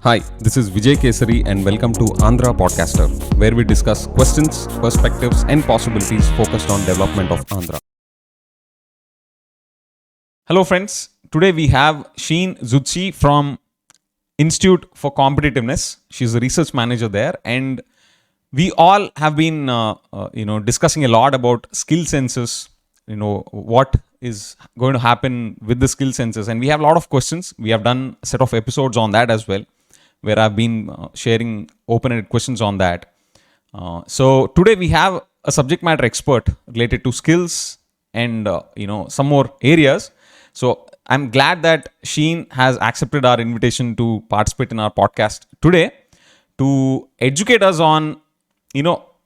Hi, this is Vijaykesari and welcome to Andhra Podcaster, where we discuss questions, perspectives, and possibilities focused on development of Andhra. Hello, friends. Today we have Sheen Zutshi from Institute for Competitiveness. She's a research manager there, and we all have been, discussing a lot about skill census. What is going to happen with the skill census, and we have a lot of questions. We have done a set of episodes on that as well, where I've been sharing open-ended questions on that. So today we have a subject matter expert related to skills and some more areas. So I'm glad that Sheen has accepted our invitation to participate in our podcast today to educate us on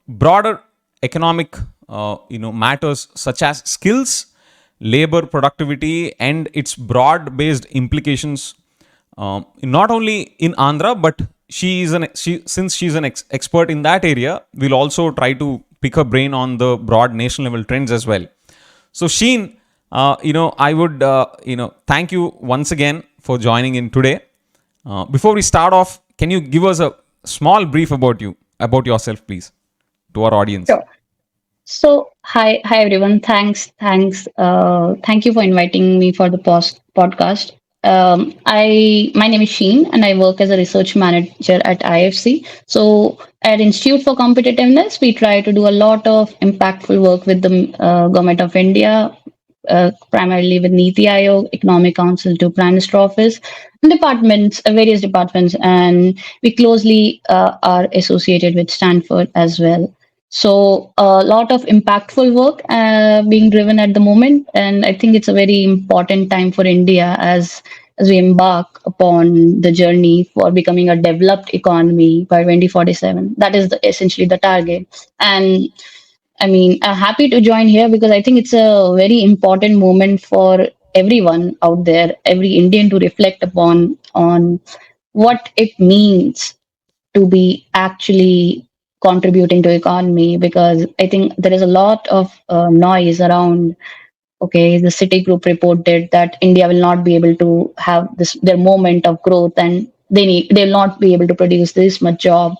broader economic matters such as skills, labor productivity, and its broad-based implications not only in Andhra, but since she's an expert in that area, we'll also try to pick her brain on the broad national level trends as well. So Sheen, I would thank you once again for joining in today. Before we start off, can you give us a small brief about yourself, please, to our audience? Sure. So, hi everyone. Thank you for inviting me for the podcast. My name is Sheen, and I work as a research manager at IFC. So, at Institute for Competitiveness, we try to do a lot of impactful work with the government of India, primarily with NITI Ayog, Economic Council to Prime Minister Office, and various departments, and we closely are associated with Stanford as well. So a lot of impactful work being driven at the moment, and I think it's a very important time for India as we embark upon the journey for becoming a developed economy by 2047. That is essentially the target. And I mean, I'm happy to join here because I think it's a very important moment for everyone out there, every Indian to reflect upon on what it means to be actually contributing to economy, because I think there is a lot of noise around. Okay, the Citigroup reported that India will not be able to have this their moment of growth, and they'll not be able to produce this much job.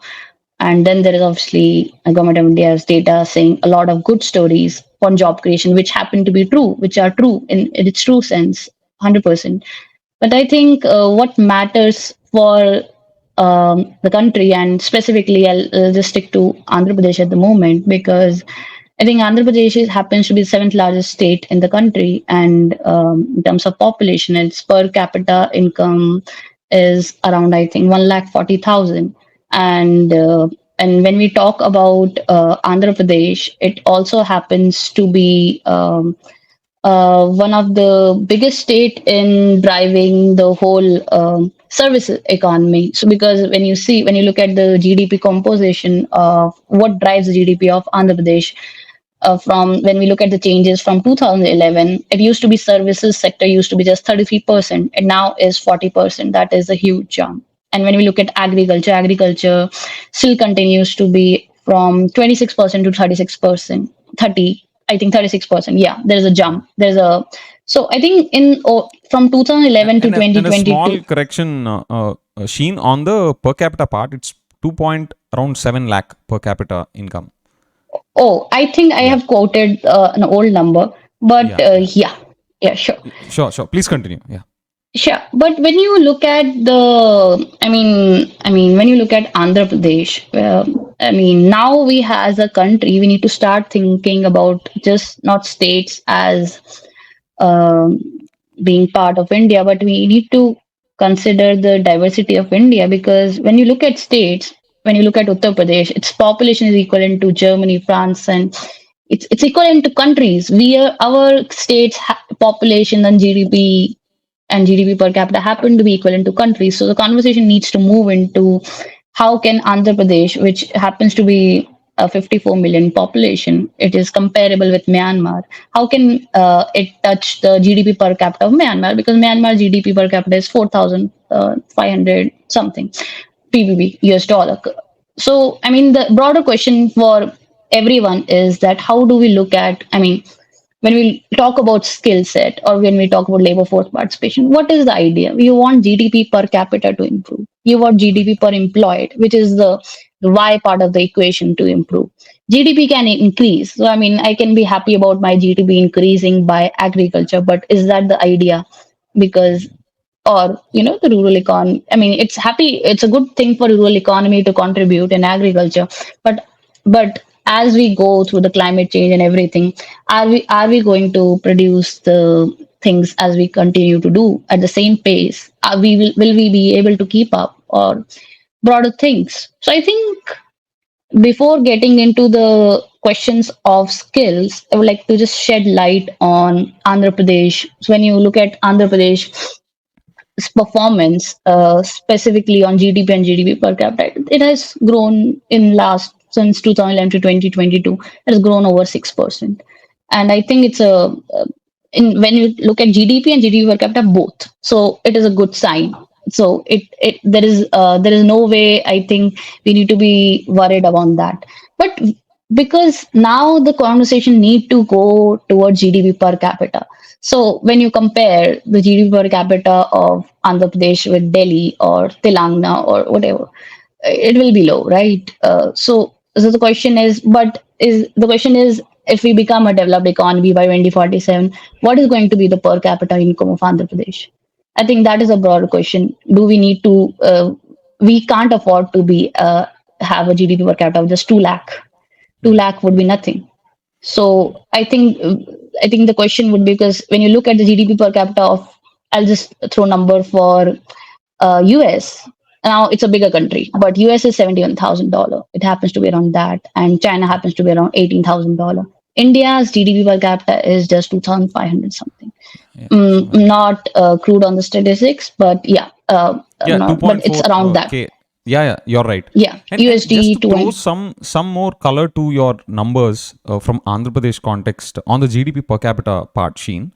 And then there is obviously a government of India's data saying a lot of good stories on job creation, which happen to be true, which are true in its true sense, 100%. But I think what matters for the country, and specifically, I'll just stick to Andhra Pradesh at the moment, because I think Andhra Pradesh happens to be the seventh largest state in the country, and in terms of population, its per capita income is around, I think, 1,40,000. And when we talk about Andhra Pradesh, it also happens to be one of the biggest state in driving the whole services economy. So because when you look at the GDP composition of what drives the GDP of Andhra Pradesh, from when we look at the changes from 2011, it used to be services sector used to be just 33%, and now is 40%. That is a huge jump. And when we look at agriculture still continues to be from 26% to 36%, 30, I think 36%. Yeah, there's a jump. So I think from 2011 to And a small 2022. correction, Sheen, on the per capita part, it's 2 point around 7 lakh per capita income. Oh, I think I Yeah, have quoted an old number, but yeah, yeah. yeah, sure. Sure. Please continue. Yeah. Sure, but when you look at when you look at Andhra Pradesh, now as a country, we need to start thinking about just not states as um, being part of India, but we need to consider the diversity of India, because when you look at states, when you look at Uttar Pradesh, its population is equivalent to Germany, France, and it's equivalent to countries. Our states population and GDP per capita happen to be equivalent to countries. So the conversation needs to move into how can Andhra Pradesh, which happens to be a 54 million population, it is comparable with Myanmar. How can it touch the GDP per capita of Myanmar? Because Myanmar GDP per capita is 4,500 something PBB US dollar. So, I mean, the broader question for everyone is that how do we look at, when we talk about skill set or when we talk about labor force participation, what is the idea? You want GDP per capita to improve. You want GDP per employed, which is the Y part of the equation to improve. GDP can increase. So, I mean, I can be happy about my GDP increasing by agriculture, but is that the idea? Because or the rural economy, I mean, it's a good thing for rural economy to contribute in agriculture, but as we go through the climate change and everything, are we going to produce the things as we continue to do at the same pace? Will we be able to keep up or broader things? So I think before getting into the questions of skills, I would like to just shed light on Andhra Pradesh. So when you look at Andhra Pradesh performance, specifically on GDP and GDP per capita, it has grown in last since 2011 to 2022. It has grown over 6%, and I think it's when you look at GDP and GDP per capita both, so it is a good sign. So there is no way I think we need to be worried about that, but because now the conversation need to go towards GDP per capita. So when you compare the GDP per capita of Andhra Pradesh with Delhi or Telangana or whatever, it will be low, right? So the question is, if we become a developed economy by 2047, what is going to be the per capita income of Andhra Pradesh? I think that is a broader question. Do we need to? We can't afford to be have a GDP per capita of just 2 lakh. 2 lakh would be nothing. So I think the question would be, because when you look at the GDP per capita of, I'll just throw number for US. Now it's a bigger country, but US is $71,000. It happens to be around that, and China happens to be around $18,000. India's GDP per capita is just 2,500 something. Yeah. So, Not crude on the statistics, but yeah, yeah, but it's 2.4 around that. K. Yeah, you're right. Yeah, And just USD to to throw one. some more color to your numbers from Andhra Pradesh context on the GDP per capita part, Sheen.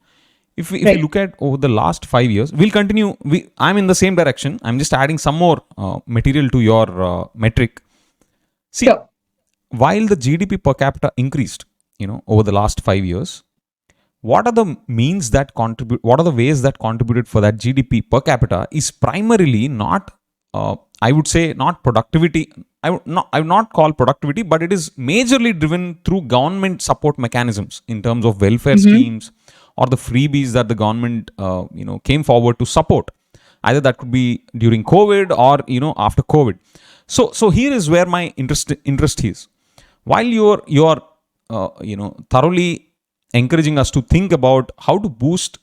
If you Right. look at over the last 5 years, we'll continue. I'm in the same direction. I'm just adding some more material to your metric. See, Sure. while the GDP per capita increased, over the last 5 years, what are the means that contribute? What are the ways that contributed for that GDP per capita is primarily not, I would say, not productivity. I would not call productivity, but it is majorly driven through government support mechanisms in terms of welfare Mm-hmm. schemes or the freebies that the government, came forward to support. Either that could be during COVID or after COVID. So here is where my interest is. While you're thoroughly encouraging us to think about how to boost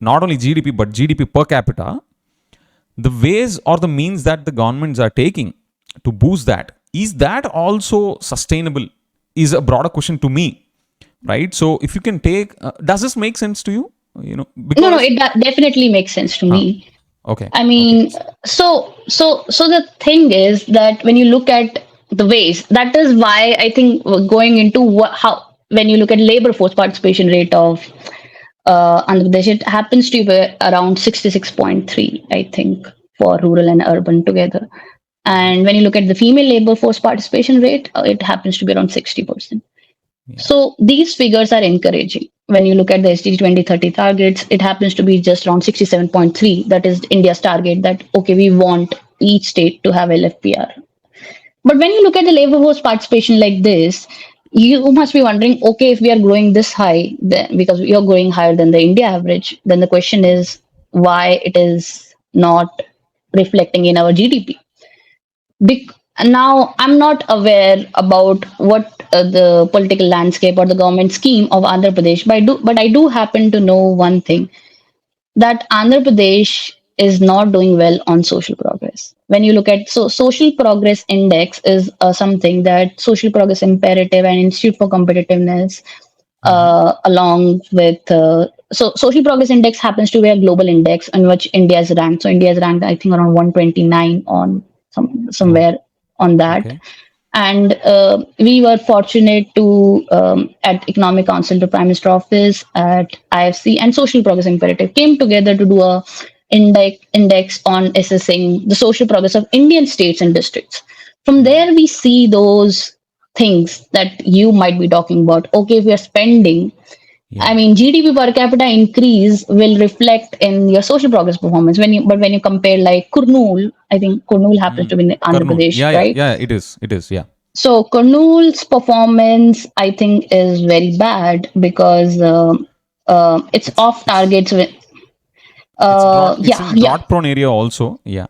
not only GDP but GDP per capita, the ways or the means that the governments are taking to boost that, is that also sustainable, is a broader question to me, right? So if you can take, does this make sense to you? No, no, Because definitely makes sense to huh, me. okay, I okay, mean, so the thing is that when you look at the ways, that is why I think we're going into how when you look at labor force participation rate of Andhra Pradesh, it happens to be around 66.3, I think, for rural and urban together. And when you look at the female labor force participation rate, it happens to be around 60%. yeah, So these figures are encouraging. When you look at the SDG 2030 targets, it happens to be just around 67.3. That is India's target that, okay, we want each state to have LFPR. But when you look at the labor force participation like this, you must be wondering, okay, if we are growing this high, then, because we are growing higher than the India average, then the question is why it is not reflecting in our GDP. Now, I'm not aware about what the political landscape or the government scheme of Andhra Pradesh, but I do happen to know one thing, that Andhra Pradesh is not doing well on social progress. When you look at social progress index is something that social progress imperative and Institute for Competitiveness, mm-hmm. along with social progress index happens to be a global index in which India is ranked. So India is ranked, I think, around 129 on Oh, somewhere on that. okay, And we were fortunate to, at Economic Council, the Prime Minister Office, at IFC, and Social Progress Imperative came together to do a index on assessing the social progress of Indian states and districts. From mm-hmm. there, we see those things that you might be talking about. Okay, if we are spending Yeah. GDP per capita increase will reflect in your social progress performance. When you compare like Kurnool, I think Kurnool happens to be in Andhra Karnool. Pradesh, Yeah, yeah, right? yeah. It is. It is. Yeah. So Kurnool's performance, I think, is very bad because it's It's off it's targets with. it's drought. It's Yeah, in yeah. drought prone area also. Yeah.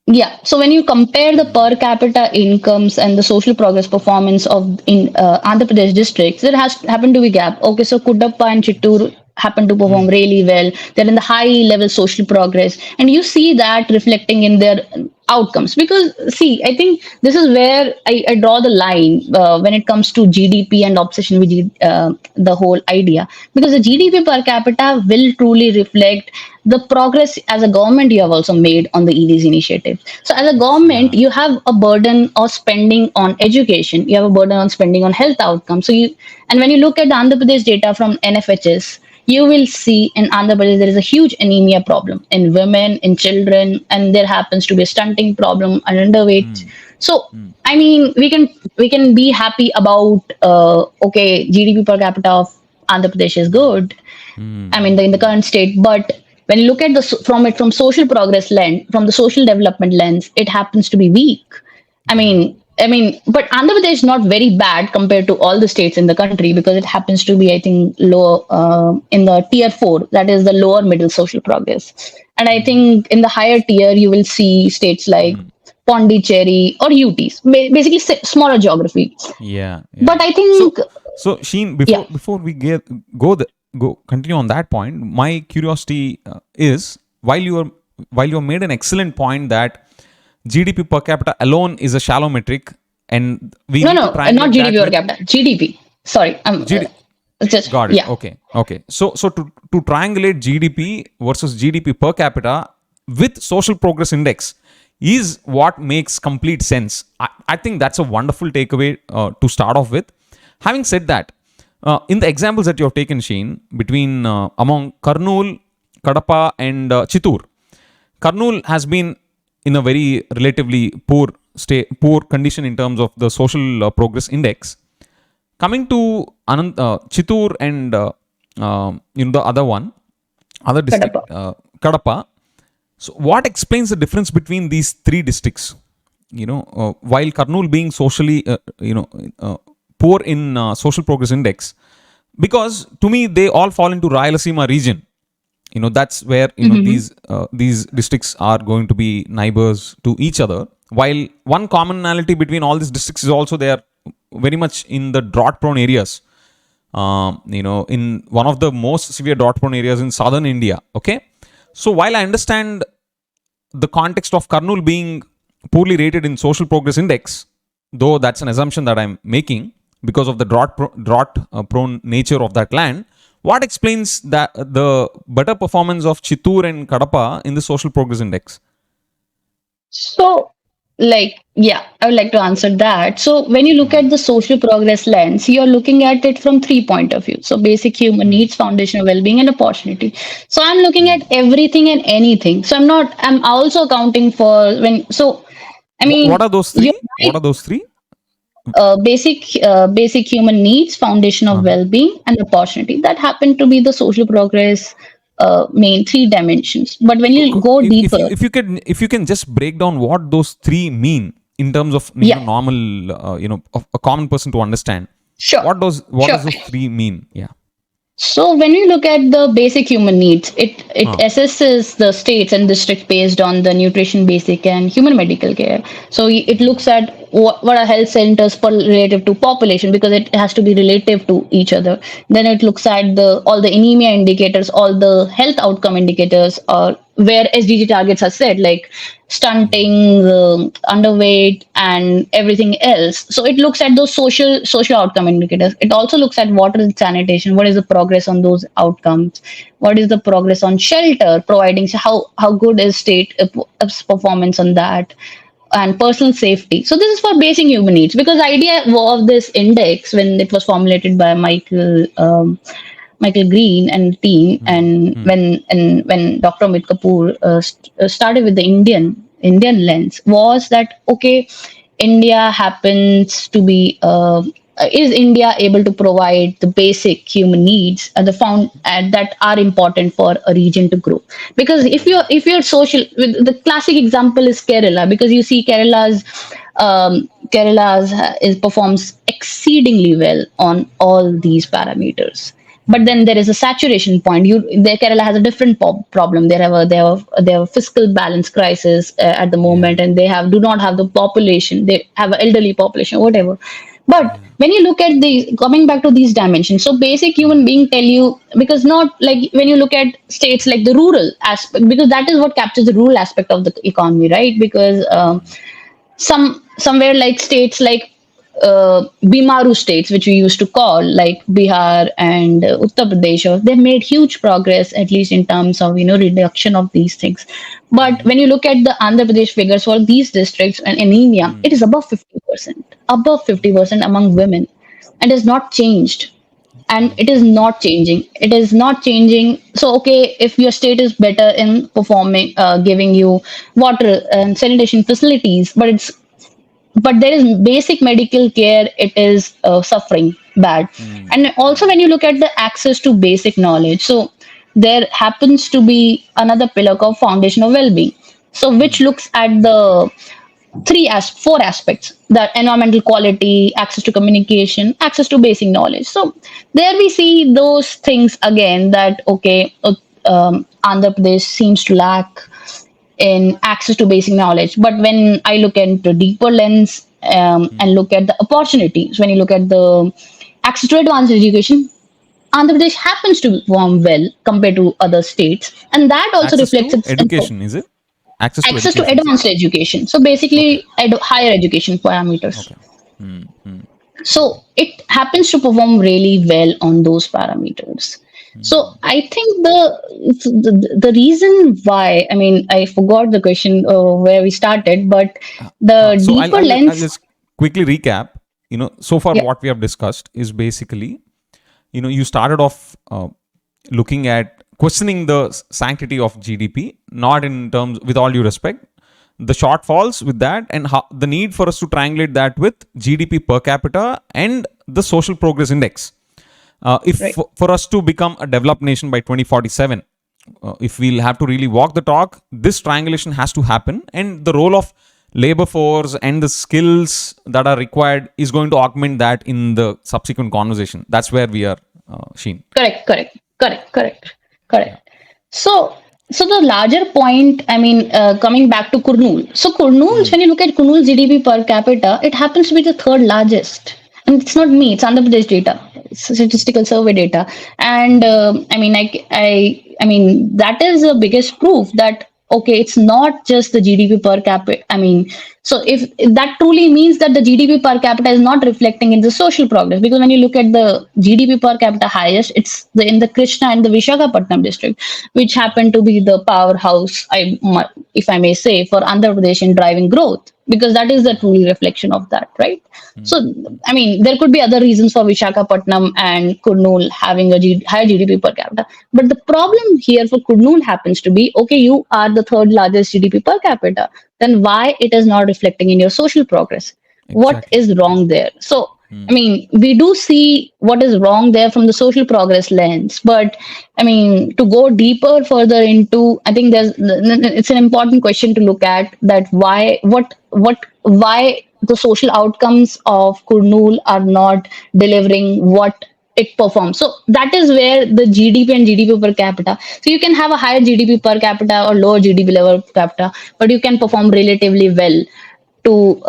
Yeah. So when you compare the per capita incomes and the social progress performance of in Andhra Pradesh districts, there has happened to be gap. Okay, so Kudappa and Chittoor happen to perform really well. They're in the high level social progress, and you see that reflecting in their outcomes. Because see, I think this is where I draw the line when it comes to GDP and obsession with the whole idea. Because the GDP per capita will truly reflect the progress as a government you have also made on the EVs initiative. So as a It's government, yeah. you have a burden of spending on education. You have a burden on spending on health outcomes. And when you look at the Andhra Pradesh data from NFHS, you will see in Andhra Pradesh there is a huge anemia problem in women, in children, and there happens to be a stunting problem and underweight. So we can be happy about okay, GDP per capita of Andhra Pradesh is good. In the current state, but when you look at from social progress lens, from the social development lens, it happens to be weak. Yeah. But Andhra Pradesh is not very bad compared to all the states in the country because it happens to be, I think, low in the tier four, that is the lower middle social progress. And I think in the higher tier, you will see states like Pondicherry or UTs, basically smaller geography. Yeah. Yeah. But I So think, so Sheen, yeah, before we go continue on that point, my curiosity is while you made an excellent point that GDP per capita alone is a shallow metric, and we no, need to no, not triangulate that GDP per with capita, GDP. Sorry, GD. just Got it. yeah. Okay. Okay. So to triangulate GDP versus GDP per capita with social progress index is what makes complete sense. I think that's a wonderful takeaway to start off with. Having said that, in the examples that you have taken, Sheen, between among Karnool, Kadapa, and Chittoor, Karnool has been in a very relatively poor condition in terms of the social progress index. Coming to Chittoor and the other one, other district, Kadapa. Kadapa. So, what explains the difference between these three districts? While Karnool being socially, poor in social progress index, because to me they all fall into Rayalaseema region. That's where Mm-hmm. these districts are going to be neighbors to each other. While one commonality between all these districts is also they are very much in the drought prone areas. In one of the most severe drought prone areas in southern India. Okay, so while I understand the context of Karnool being poorly rated in social progress index, though that's an assumption that I'm making because of the drought prone nature of that land. What explains that the better performance of Chittoor and Kadapa in the social progress index? So, yeah, I would like to answer that. So, when you look at the social progress lens, you're looking at it from three point of view. So, basic human needs, foundational well-being, and opportunity. So, I'm looking at everything and anything. So, I'm also accounting for when. So, I What mean, are those you're three? What right. are those three? Basic human needs, foundation of Uh-huh. well-being, and opportunity. That happen to be the social progress main three dimensions. But when you go If deeper, if you can just break down what those three mean in terms of yeah, normal a common person to understand, sure, what sure. does those three mean? Yeah. So when we look at the basic human needs, it Uh, assesses the states and districts based on the nutrition, basic, and human medical care. So it looks at what are health centers per relative to population because it has to be relative to each other. Then it looks at the all the anemia indicators, all the health outcome indicators, or where SDG targets are set, like stunting, underweight, and everything else. So it looks at those social outcome indicators. It also looks at water and sanitation. What is the progress on those outcomes? What is the progress on shelter providing? So how good is state performance on that? And personal safety. So this is for basic human needs because the idea of this index when it was formulated by Michael Green and team, and when Dr. Amit Kapoor started with the Indian lens, was that okay? India happens to be is India able to provide the basic human needs and the found that are important for a region to grow? Because if you're social, the classic example is Kerala, because you see Kerala's is performs exceedingly well on all these parameters. But then there is a saturation point. Kerala has a different problem. They have a fiscal balance crisis at the Yeah. moment, and do not have the population. They have an elderly population, whatever. But Yeah. when you look at the coming back to these dimensions, so basic human being tell you, because not like when you look at states like the rural aspect, because that is what captures the rural aspect of the economy, right? Because somewhere like states like Bimaru states, which we used to call like Bihar and Uttar Pradesh, they made huge progress, at least in terms of reduction of these things. But when you look at the Andhra Pradesh figures for these districts and anemia, it is above 50% among women, and has not changed. And it is Okay. not changing. It is not changing. So, okay, if your state is better in performing, giving you water and sanitation facilities, but there is basic medical care, it is suffering bad. And also when you look at the access to basic knowledge, so there happens to be another pillar called foundation of well-being, so which looks at the four aspects: the environmental quality, access to communication, access to basic knowledge. So there we see those things again, that okay, Andhra Pradesh seems to lack in access to basic knowledge. But when I look into deeper lens, and look at the opportunities, when you look at the access to advanced education, Andhra Pradesh happens to perform well compared to other states, and that also Access reflects to its education, is it? Access to access to education, sir. advanced education. So Okay. basically, higher education parameters. Okay. Hmm. Hmm. So it happens to perform really well on those parameters. So I think the reason why, I mean, I forgot the question where we started, but the So deeper I'll lens, just quickly recap. So far yeah, what we have discussed is basically, you started off looking at questioning the sanctity of GDP, not in terms, with all due respect, the shortfalls with that, and how the need for us to triangulate that with GDP per capita and the social progress index. If right. for us to become a developed nation by 2047, if we'll have to really walk the talk, this triangulation has to happen, and the role of labor force and the skills that are required is going to augment that in the subsequent conversation. That's where we are, Sheen. Correct, correct, correct, correct, Yeah. correct. So, so the larger point, I mean, coming back to Kurnool. So Kurnool, when you look at Kurnool GDP per capita, it happens to be the third largest. And it's not me; it's Andhra Pradesh data, it's statistical survey data. And I mean, that is the biggest proof that okay, it's not just the GDP per capita. I mean, so if that truly means that the GDP per capita is not reflecting in the social progress, because when you look at the GDP per capita highest, it's in the Krishna and the Vishakhapatnam district, which happen to be the powerhouse, if I may say, for Andhra Pradesh in driving growth, because that is the truly reflection of that, right? So, I mean, there could be other reasons for Vishakhapatnam and Kurnool having a higher GDP per capita. But the problem here for Kurnool happens to be, okay, you are the third largest GDP per capita. Then why it is not reflecting in your social progress? What Exactly. is wrong there? So, I mean, we do see what is wrong there from the social progress lens, but I mean, to go deeper further into, I think it's an important question to look at, that why the social outcomes of Kurnool are not delivering what it performs. So that is where the GDP and GDP per capita. So you can have a higher GDP per capita or lower GDP level per capita, but you can perform relatively well to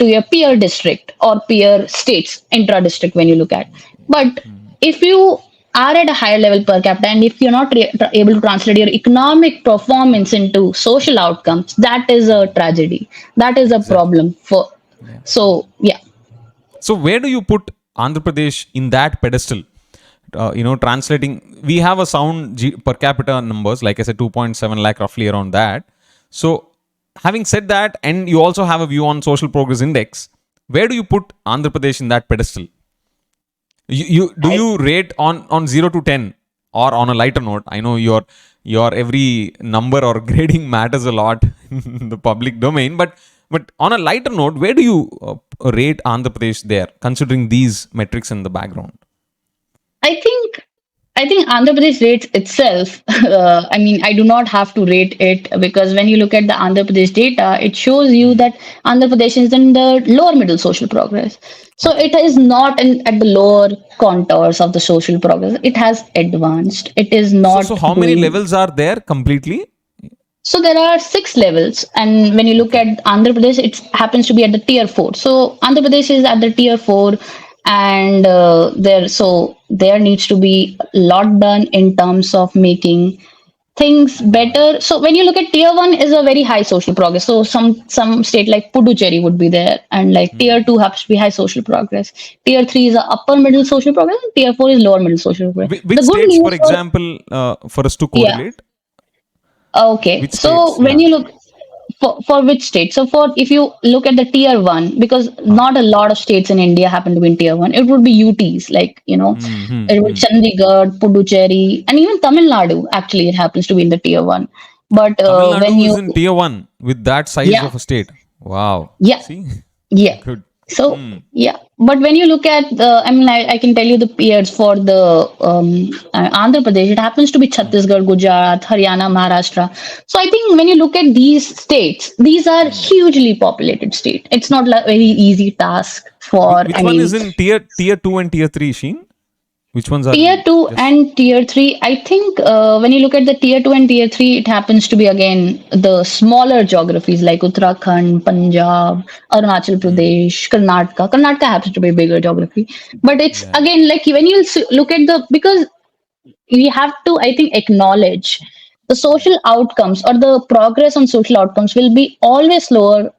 your peer district or peer states intra district when you look at. But if you are at a higher level per capita, and if you're not able to translate your economic performance into social outcomes, that is a tragedy. That is a Exactly. problem for. Yeah. So yeah. So where do you put Andhra Pradesh in that pedestal? Translating, we have a sound per capita numbers, like I said, 2.7 lakh, roughly around that. So, having said that, and you also have a view on social progress index, where do you put Andhra Pradesh in that pedestal? You do I you rate on 0 to 10, or on a lighter note? I know your every number or grading matters a lot in the public domain, but But on a lighter note, where do you rate Andhra Pradesh there, considering these metrics in the background? I think I think Andhra Pradesh rates itself. I mean, I do not have to rate it because when you look at the Andhra Pradesh data, it shows you that Andhra Pradesh is in the lower middle social progress. So Okay. it is not at the lower contours of the social progress. It has advanced. It is So not how many doing. levels are there completely? So there are six levels, and when you look Okay. at Andhra Pradesh, it happens to be at the tier four. So Andhra Pradesh is at the tier four, and there needs to be a lot done in terms of making things better. So when you look at tier one, is a very high social progress. So some state like Puducherry would be there, and like tier two has to be high social progress. Tier three is a upper middle social progress, and tier four is lower middle social progress. Which The good states, for news for example, for us to yeah. correlate? Okay, Which so states? when Yeah. you look for which state? So for if you look at the tier one, because Huh. not a lot of states in India happen to be in tier one, it would be UTs like it would Chandigarh, Puducherry, and even Tamil Nadu. Actually, it happens to be in the tier one. But Tamil Nadu when is you in tier one with that size yeah of a state. Wow. yeah See? yeah. Good. So Hmm. yeah, but when you look at I mean, I can tell you the peers for the Andhra Pradesh. It happens to be Chhattisgarh, Gujarat, Haryana, Maharashtra. So I think when you look at these states, these are hugely populated states. It's not a very easy task for. Which I one is mean, in tier two and tier three, Sheen? Which ones are Tier in 2 just and Tier 3, I think when you look at the Tier 2 and Tier 3, it happens to be again the smaller geographies like Uttarakhand, Punjab, Arunachal Pradesh, Karnataka. Karnataka happens to be a bigger geography. But it's yeah. again like when you look at because we have to, I think, acknowledge the social outcomes or the progress on social outcomes will be always slower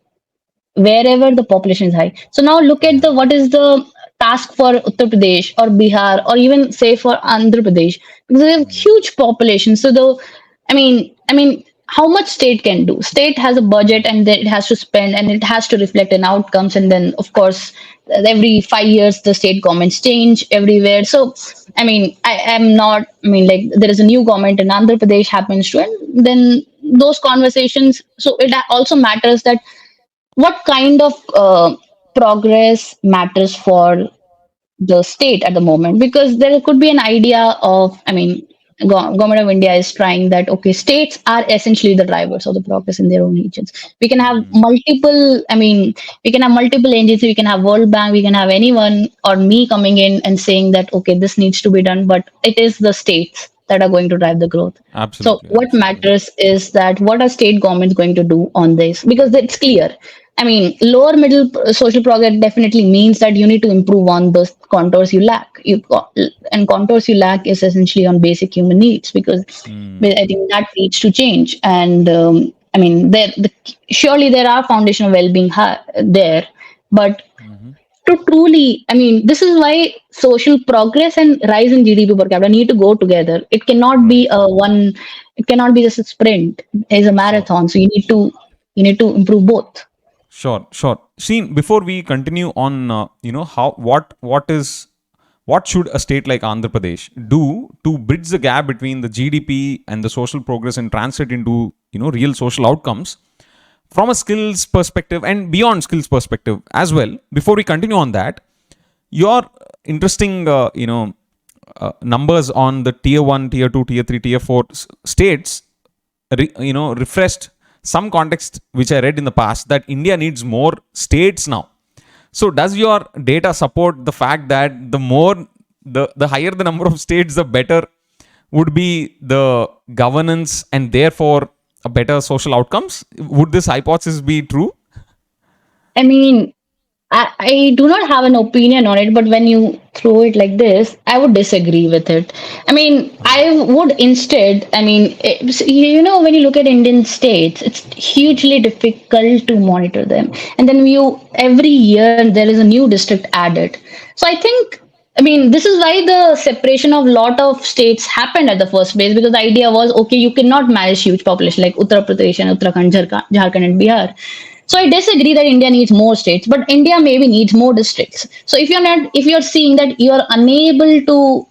wherever the population is high. So now look at Yeah. the what is the task for Uttar Pradesh or Bihar or even say for Andhra Pradesh because they have huge population. So I mean, how much state can do? State has a budget and then it has to spend and it has to reflect in outcomes. And then of course, every 5 years the state governments change everywhere. So I mean, I am not. I mean, like there is a new government in Andhra Pradesh happens to, and then those conversations. So it also matters that what kind of progress matters for the state at the moment because there could be an idea of I mean government of India is trying that okay states are essentially the drivers of the progress in their own regions. We can have multiple I mean we can have multiple agencies, we can have World Bank, we can have anyone or me coming in and saying that okay this needs to be done, but it is the states that are going to drive the growth. So Absolutely. what Absolutely. matters is that what are state governments going to do on this because it's clear. I mean, lower middle social progress definitely means that you need to improve on those contours you lack. And contours you lack is essentially on basic human needs because I think that needs to change. And I mean, surely there are foundational well-being there, but to truly, I mean, this is why social progress and rise in GDP per capita need to go together. It cannot be Right. a one. It cannot be just a sprint. It's a Sure. marathon. So you need to improve both. Sure. Sure. Sheen, before we continue on, how what should a state like Andhra Pradesh do to bridge the gap between the GDP and the social progress and translate into real social outcomes from a skills perspective and beyond skills perspective as well. Before we continue on that, your interesting numbers on the tier 1, tier 2, tier 3, tier 4 states refreshed some context which I read in the past that India needs more states now. So does your data support the fact that the higher the number of states, the better would be the governance and therefore a better social outcomes? Would this hypothesis be true? I mean, I do not have an opinion on it, but when you throw it like this, I would disagree with it. I mean, I would instead, I mean, when you look at Indian states, it's hugely difficult to monitor them. And then every year there is a new district added. So I think I mean, this is why the separation of lot of states happened at the first place because the idea was okay, you cannot manage huge population like Uttar Pradesh and Uttarakhand, Jharkhand, and Bihar. So I disagree that India needs more states, but India maybe needs more districts. So if you're seeing that you're unable to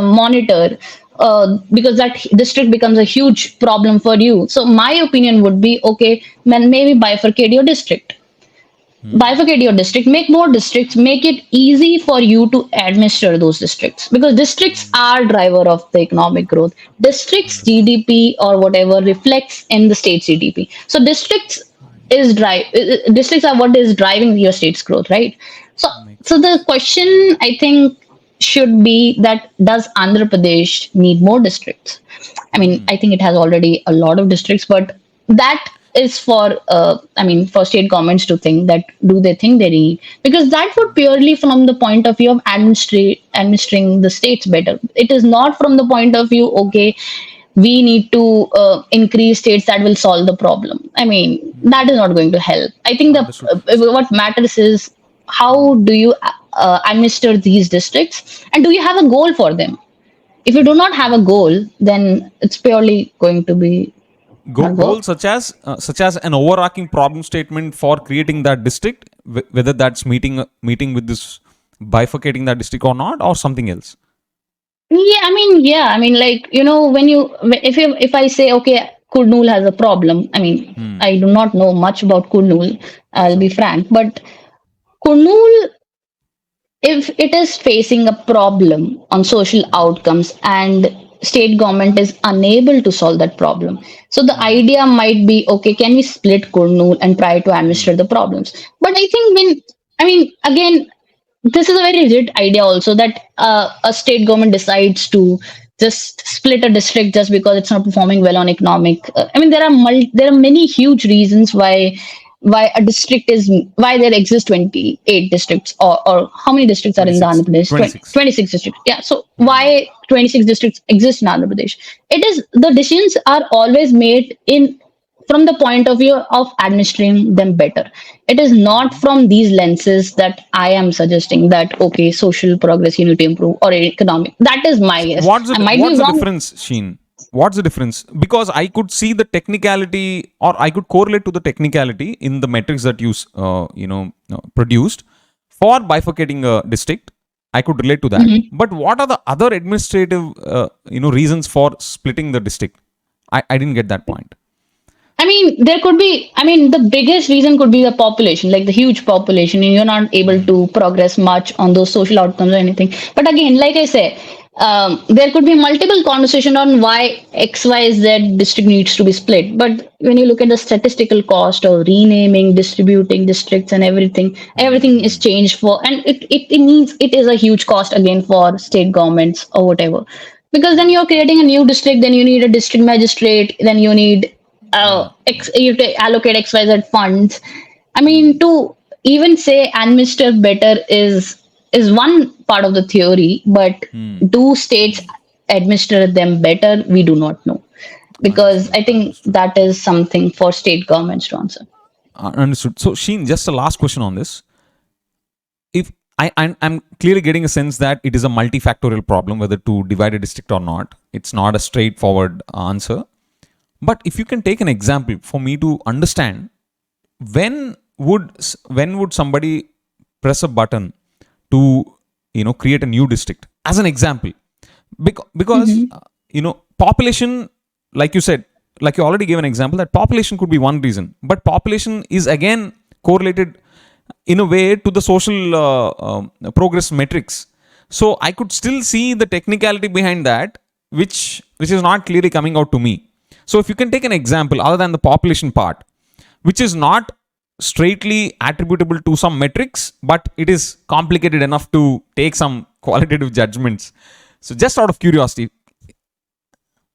monitor because that district becomes a huge problem for you. So my opinion would be, okay, then maybe bifurcate your district, bifurcate your district, make more districts, make it easy for you to administer those districts, because districts are driver of the economic growth. Districts Understood. GDP or whatever reflects in the state's GDP. So districts are what is driving your state's growth, right? So Makes so the sense. question, I think, should be that, does Andhra Pradesh need more districts? I mean, I think it has already a lot of districts, but that is for, for state governments to think that, do they think they need? Because that would purely from the point of view of administering the states better. It is not from the point of view, okay, we need to increase states that will solve the problem. I mean, that is not going to help. I think Understood. what matters is, how do you administer these districts, and do you have a goal for them? If you do not have a goal, then it's purely going to be not work. Goals such as an overarching problem statement for creating that district, whether that's meeting with this bifurcating that district or not, or something else. Yeah, I mean, like, when if I say, okay, Kurnool has a problem. I mean, I do not know much about Kurnool. I'll be Sure. frank, but Kurnool, if it is facing a problem on social outcomes and state government is unable to solve that problem, so the idea might be, okay, can we split Kurnool and try to administer the problems? But I think, again, this is a very rigid idea also, that a state government decides to just split a district just because it's not performing well on economic. I mean, there are many huge reasons why a district is, why there exist 28 districts, or how many districts are in the Andhra 26. Pradesh? 26. 26 districts. Yeah. So why 26 districts exist in Andhra Pradesh? It is, the decisions are always made in from the point of view of administering them better. It is not from these lenses that I am suggesting that, okay, social progress you need to improve, or economic. That is my guess. I might be What's the wrong. difference, Sheen? What's the difference? Because I could see the technicality, or I could correlate to the technicality in the metrics that you produced for bifurcating a district. I could relate to that. But what are the other administrative reasons for splitting the district? I didn't get that point. I mean, there could be, the biggest reason could be the population, like the huge population, and you're not able to progress much on those social outcomes or anything. But again, like I say, there could be multiple conversation on why XYZ district needs to be split. But when you look at the statistical cost of renaming, distributing districts and everything is changed for, and it is a huge cost again for state governments or whatever. Because then you're creating a new district, then you need a district magistrate, then you need you have to allocate XYZ funds. I mean, to even say administer better is one part of the theory, but do states administer them better? We do not know, because Understood. I think Understood. that is something for state governments to answer. Understood. So, Sheen, just a last question on this. If I'm clearly getting a sense that it is a multifactorial problem whether to divide a district or not. It's not a straightforward answer. But if you can take an example for me to understand, when would somebody press a button to create a new district, as an example? Because population, like you said, like you already gave an example, that population could be one reason, but population is again correlated in a way to the social progress metrics. So I could still see the technicality behind that, which is not clearly coming out to me. So if you can take an example other than the population part, which is not straightly attributable to some metrics, but it is complicated enough to take some qualitative judgments. So just out of curiosity.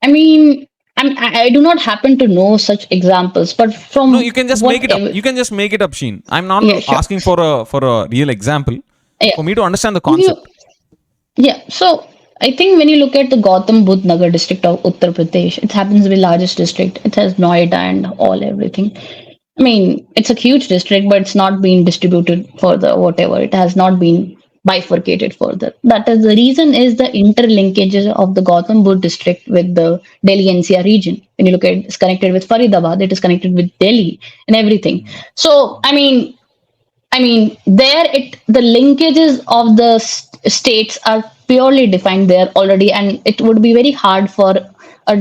I mean, I do not happen to know such examples, but No, from you can just make it up. whatever, You can just make it up, Sheen. I'm not yeah, sure, asking for a real example. yeah. For me to understand the You, concept. Yeah, so I think when you look at the Gautam Budh Nagar district of Uttar Pradesh, it happens to be the largest district. It has Noida and all everything. I mean, it's a huge district, but it's not been distributed further, whatever. It has not been bifurcated further. That is the reason is the interlinkages of the Gautam Budh district with the Delhi NCR region. When you look at it, it's connected with Faridabad, it is connected with Delhi and everything. So, I mean, I mean, there the linkages of the states are purely defined there already, and it would be very hard for a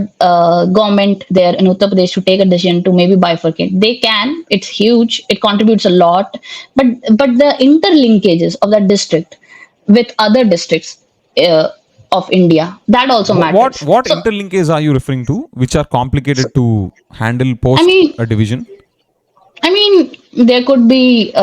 government there in Uttar Pradesh to take a decision to maybe bifurcate. They can; it's huge, it contributes a lot, but the interlinkages of that district with other districts uh, of India, that also matters. What So, interlinkages are you referring to, which are so complicated to handle I post mean, a division? I mean, there could be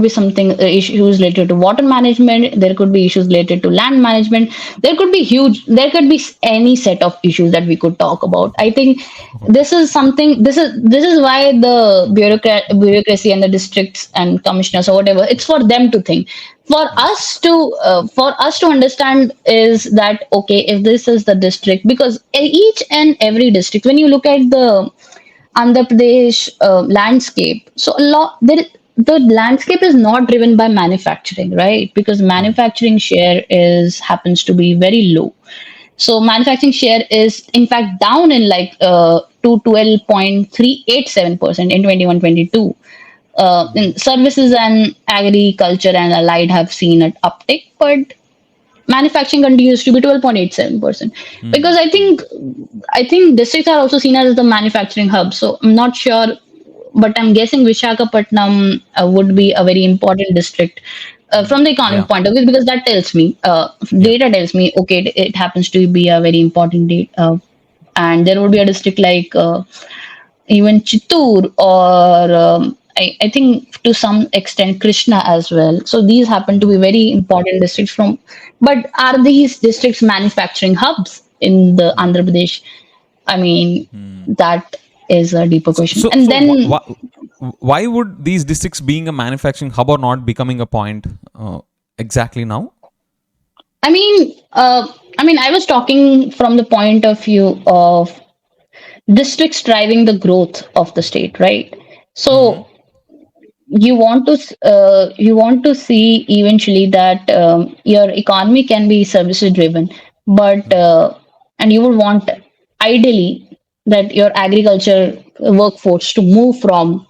something issues related to water management. There could be issues related to land management. There could be huge. There could be any set of issues that we could talk about. I think Okay. this is something. This is why the bureaucracy and the districts and commissioners or whatever. It's for them to think. Yes. For us to understand is that okay, if this is the district, because each and every district, when you look at the Andhra Pradesh landscape. So the landscape is not driven by manufacturing, right? Because manufacturing share is happens to be very low. So manufacturing share is in fact down in like to 12.387% in 21-22. In services and agriculture and allied have seen an uptick, but manufacturing continues to be 12.87%, because I think districts are also seen as the manufacturing hub. So I'm not sure, but I'm guessing Vishakhapatnam would be a very important district from the economic Yeah. point of view, because that tells me Yeah. data tells me okay, it happens to be a very important date. And there would be a district like even Chittoor or I think to some extent Krishna as well. So these happen to be very important districts from. But are these districts manufacturing hubs in the Andhra Pradesh? I mean, that is a deeper So, question. so, And so then, why would these districts being a manufacturing hub or not becoming a point exactly now? I was talking from the point of view of districts driving the growth of the state, right? So you want to see eventually that your economy can be services driven, but and you would want ideally that your agriculture workforce to move from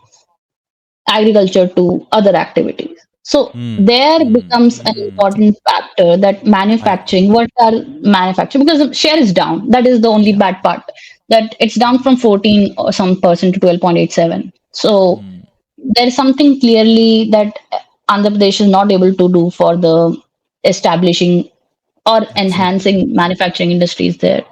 agriculture to other activities. So there becomes an important factor that I manufacturing, what are manufacturing, because the share is down. That is the only Yeah. bad part. That it's down from 14 or some percent to 12.87. So there is something clearly that Andhra Pradesh is not able to do for the establishing or Absolutely. enhancing manufacturing industries there.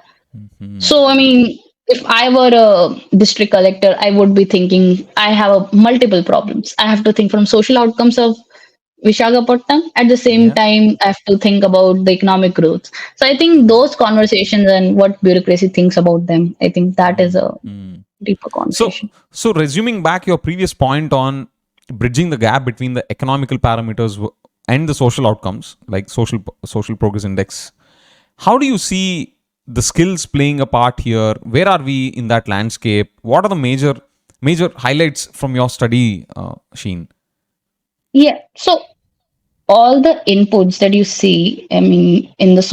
So, I mean, if I were a district collector, I would be thinking I have multiple problems. I have to think from social outcomes of Vishakhapatnam. At the same Yeah. time, I have to think about the economic growth. So, I think Right. those conversations and what bureaucracy thinks about them, I think that is a deeper So, conversation. so resuming back your previous point on bridging the gap between the economical parameters and the social outcomes, like social progress index, how do you see the skills playing a part here? Where are we in that landscape? What are the major highlights from your study, Sheen? Yeah. So, all the inputs that you see, I mean, in the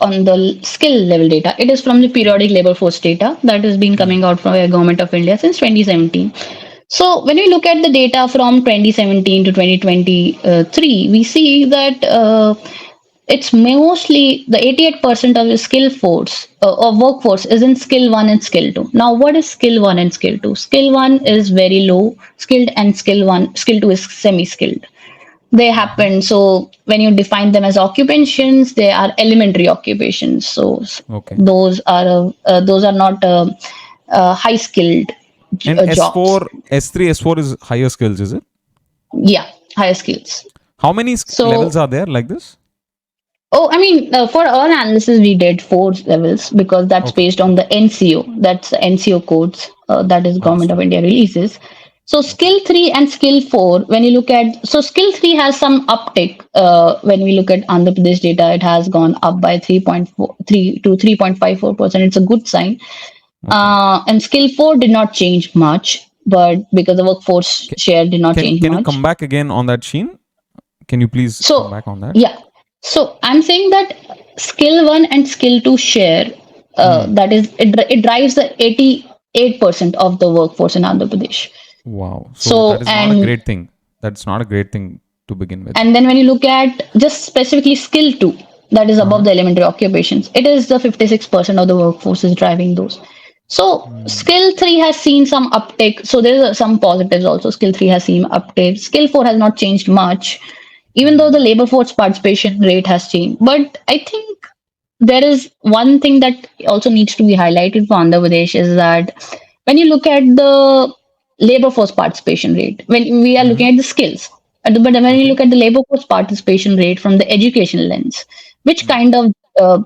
on the skill level data, it is from the periodic labor force data that has been coming out from the government of India since 2017. So when we look at the data from 2017 to 2023, we see that it's mostly the 88% of the skill force or workforce is in skill one and skill two. Now, what is skill one and skill two? Skill one is very low skilled, and skill two is semi skilled. They happen. So when you define them as occupations, they are elementary occupations. So Okay. those are not high skilled And jobs. S4, S3, S4 is higher skills, is it? Yeah, higher skills. How many levels So are there like this? oh, I mean, for our analysis, we did four levels because that's Okay. based on the NCO. That's the NCO codes that is Government of Understood. India releases. So Okay. skill three and skill four, when you look at, so skill three has some uptick. When we look at Andhra Pradesh data, it has gone up by 3.43 to 3.54%. It's a good sign. Okay. And skill four did not change much, but because the workforce share did not change Can you come much. back again on that, Sheen? Can you please come So, back on that? yeah. So I'm saying that skill one and skill two share, that is, it drives the 88% of the workforce in Andhra Pradesh. Wow. So So, that is not a and great thing. That's not a great thing to begin with. And then when you look at just specifically skill 2, that is above Uh-huh. the elementary occupations, it is the 56% of the workforce is driving those. So Mm. skill 3 has seen some uptake. So there is some positives also. Skill 3 has seen uptake. Skill 4 has not changed much, even though the Mm. labor force participation rate has changed. But I think there is one thing that also needs to be highlighted for Andhra Pradesh is that when you look at the labor force participation rate, when we are looking Mm. at the skills, but when you Okay. look at the labor force participation rate from the education lens, which Mm. kind of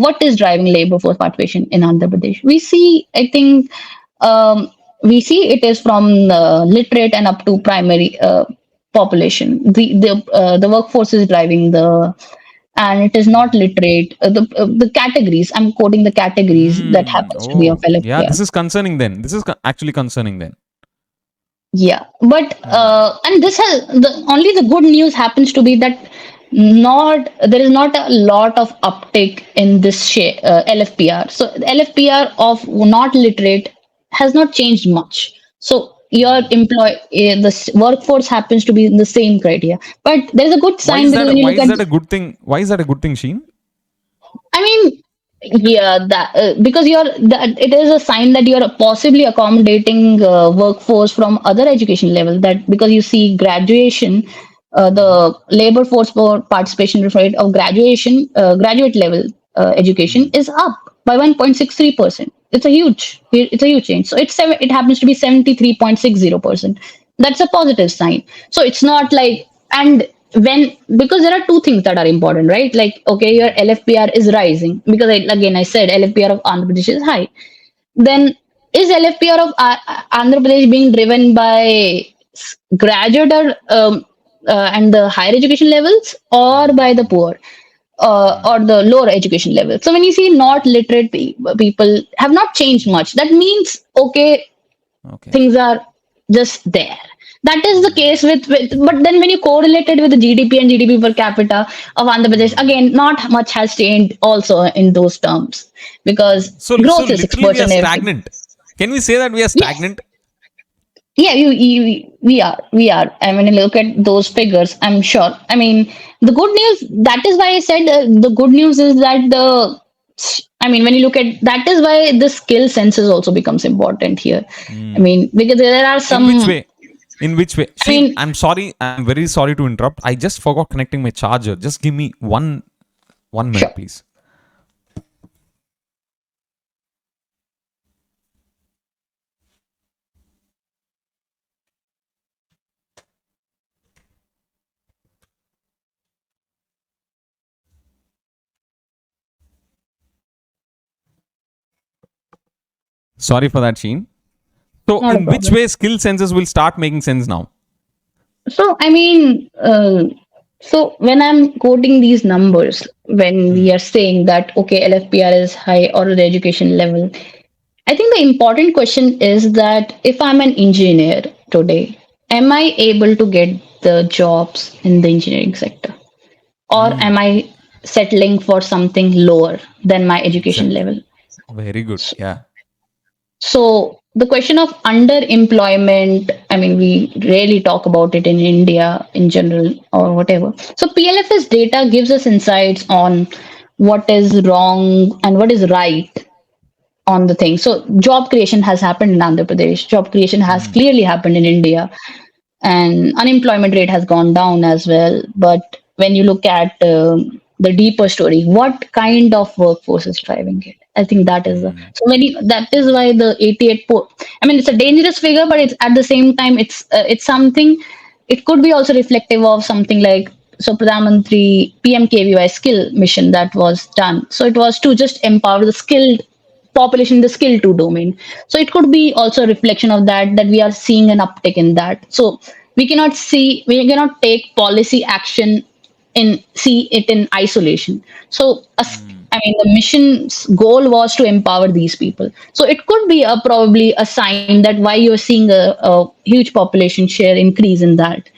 what is driving labor force participation in Andhra Pradesh? We see, I think, um, we see it is from literate and up to primary population. The workforce is driving the, and it is not literate. The categories, I'm quoting the categories that Mm. happens to be of Oh, yeah. LFPR. This is concerning then. This is actually concerning then. Yeah, but Mm. and this has the only the good news happens to be that not there is not a lot of uptake in this share, LFPR. So the LFPR of not literate has not changed much. So your workforce happens to be in the same criteria, but there is a good Why sign is because that? when you Why look is at, that a good thing? Why is that a good thing, Sheen? I mean, yeah, that because it is a sign that you're possibly accommodating workforce from other education level. That because you see graduation, Mm. the labor force for participation rate of graduate level education Mm. is up by 1.63%. It's a huge change. So it happens to be 73.60%. That's a positive sign. So it's not like, and when, because there are two things that are important, right? Like, okay, your LFPR is rising because again, I said LFPR of Andhra Pradesh is high. Then is LFPR of Andhra Pradesh being driven by graduate and the higher education levels, or by the poor? Or Mm. the lower education level. So when you see not literate people have not changed much, that means okay, Okay. things are just there. That is the Mm. case but then when you correlate it with the GDP and GDP per capita of Andhra Pradesh, Mm. again, not much has changed also in those terms because So growth is literally we are 6% everything. stagnant. Can we say that we are Yes, stagnant? yeah, we are. I mean, look at those figures. I'm sure. I mean, the good news. That is why I said the good news is that the. I mean, when you look at that is why the skill census also becomes important here. I Mm. mean, because there are In which some. way? In which way? I Sheen, mean, I'm sorry. I'm very sorry to interrupt. I just forgot connecting my charger. Just give me one sure. minute, please. Sorry for that, Sheen. So, Not a in which problem. way skill census will start making sense now? So, I mean, so when I'm quoting these numbers, when we Mm. are saying that, okay, LFPR is high or the education level, I think the important question is that if I'm an engineer today, am I able to get the jobs in the engineering sector? Or am Mm. I settling for something lower than my education Exactly. level? Very good. Yeah. So the question of underemployment, I mean, we rarely talk about it in India in general or whatever. So PLFS data gives us insights on what is wrong and what is right on the thing. So job creation has happened in Andhra Pradesh. Job creation has Mm. clearly happened in India, and unemployment rate has gone down as well. But when you look at the deeper story, what kind of workforce is driving it? I think that is the, Mm. so many. That is why the 88. I mean, it's a dangerous figure, but it's at the same time it's something. It could be also reflective of something like, so Pradhan Mantri PMKVY skill mission that was done. So it was to just empower the skilled population in the skill two domain. So it could be also a reflection of that we are seeing an uptick in that. So we cannot take policy action in see it in isolation. So Mm. I mean the mission's goal was to empower these people. So it could be a probably a sign that why you're seeing a huge population share increase in that.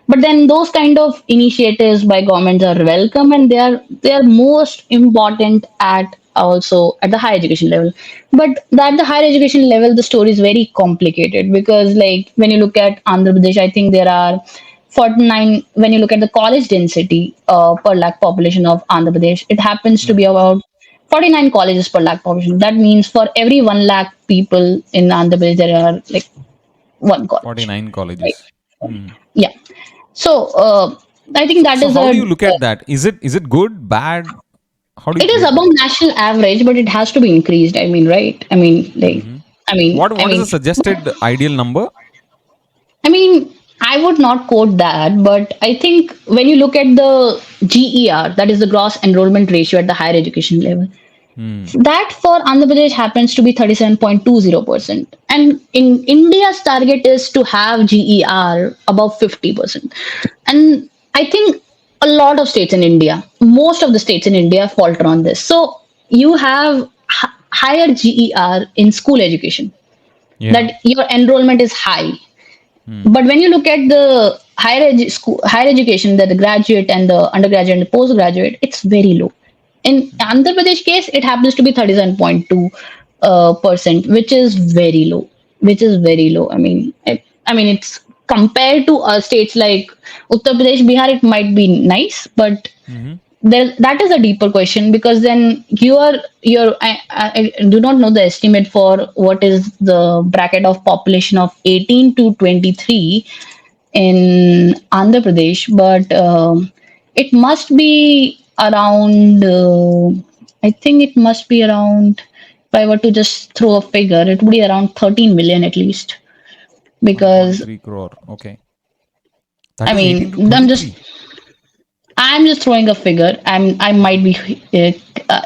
But then those kind of initiatives by governments are welcome, and they are most important at also at the higher education level. But at the higher education level, the story is very complicated because, like, when you look at Andhra Pradesh, I think there are 49, when you look at the college density per lakh population of Andhra Pradesh, it happens to Yeah. be about 49 colleges per lakh population. That means for every 1 lakh people in Andhra Pradesh, there are like one college, 49 right? colleges. Hmm. Yeah. So I think So, that so is how a do you look at that? Is it good, bad? How do you it is rate above that? national average, but it has to be increased. I mean, right? I mean, like, Hmm. I mean, What I what is mean, the suggested ideal number? I mean, I would not quote that, but I think when you look at the GER, that is the gross enrollment ratio at the higher education level, Hmm. that for Andhra Pradesh happens to be 37.20%. And in India's target is to have GER above 50%. And I think a lot of states in India, most of the states in India falter on this. So you have higher GER in school education, Yeah. that your enrollment is high. Hmm. But when you look at the higher education, that the graduate and the undergraduate and the postgraduate, it's very low. In Andhra Pradesh case, it happens to be 37.2 percent, which is very low. Which is very low. I mean, it's compared to states like Uttar Pradesh, Bihar, it might be nice, but Hmm. there that is a deeper question, because then I do not know the estimate for what is the bracket of population of 18 to 23 in Andhra Pradesh, but it must be around. I think it must be around. If I were to just throw a figure, it would be around 13 million at least. Because 1.3 crore. Okay. That I is 18 mean, to 23. I'm just throwing a figure. I might be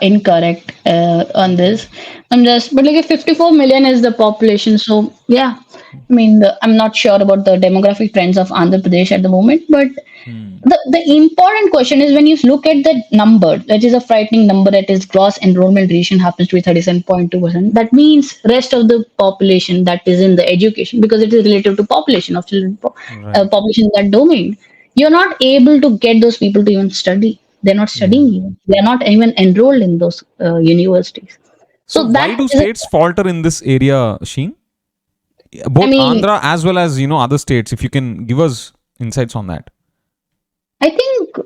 incorrect on Okay. this. But like 54 million is the population. So yeah, I mean, I'm not sure about the demographic trends of Andhra Pradesh at the moment, but Hmm. the important question is when you look at the number, that is a frightening number, that is gross enrollment ratio happens to be 37.2%. That means rest of the population that is in the education, because it is related to population of children, Right. population in that domain. You're not able to get those people to even study. They're not studying Yeah. even. They're not even enrolled in those universities. So So why that do is, states falter in this area, Sheen? I Both mean, Andhra as well as other states. If you can give us insights on that. I think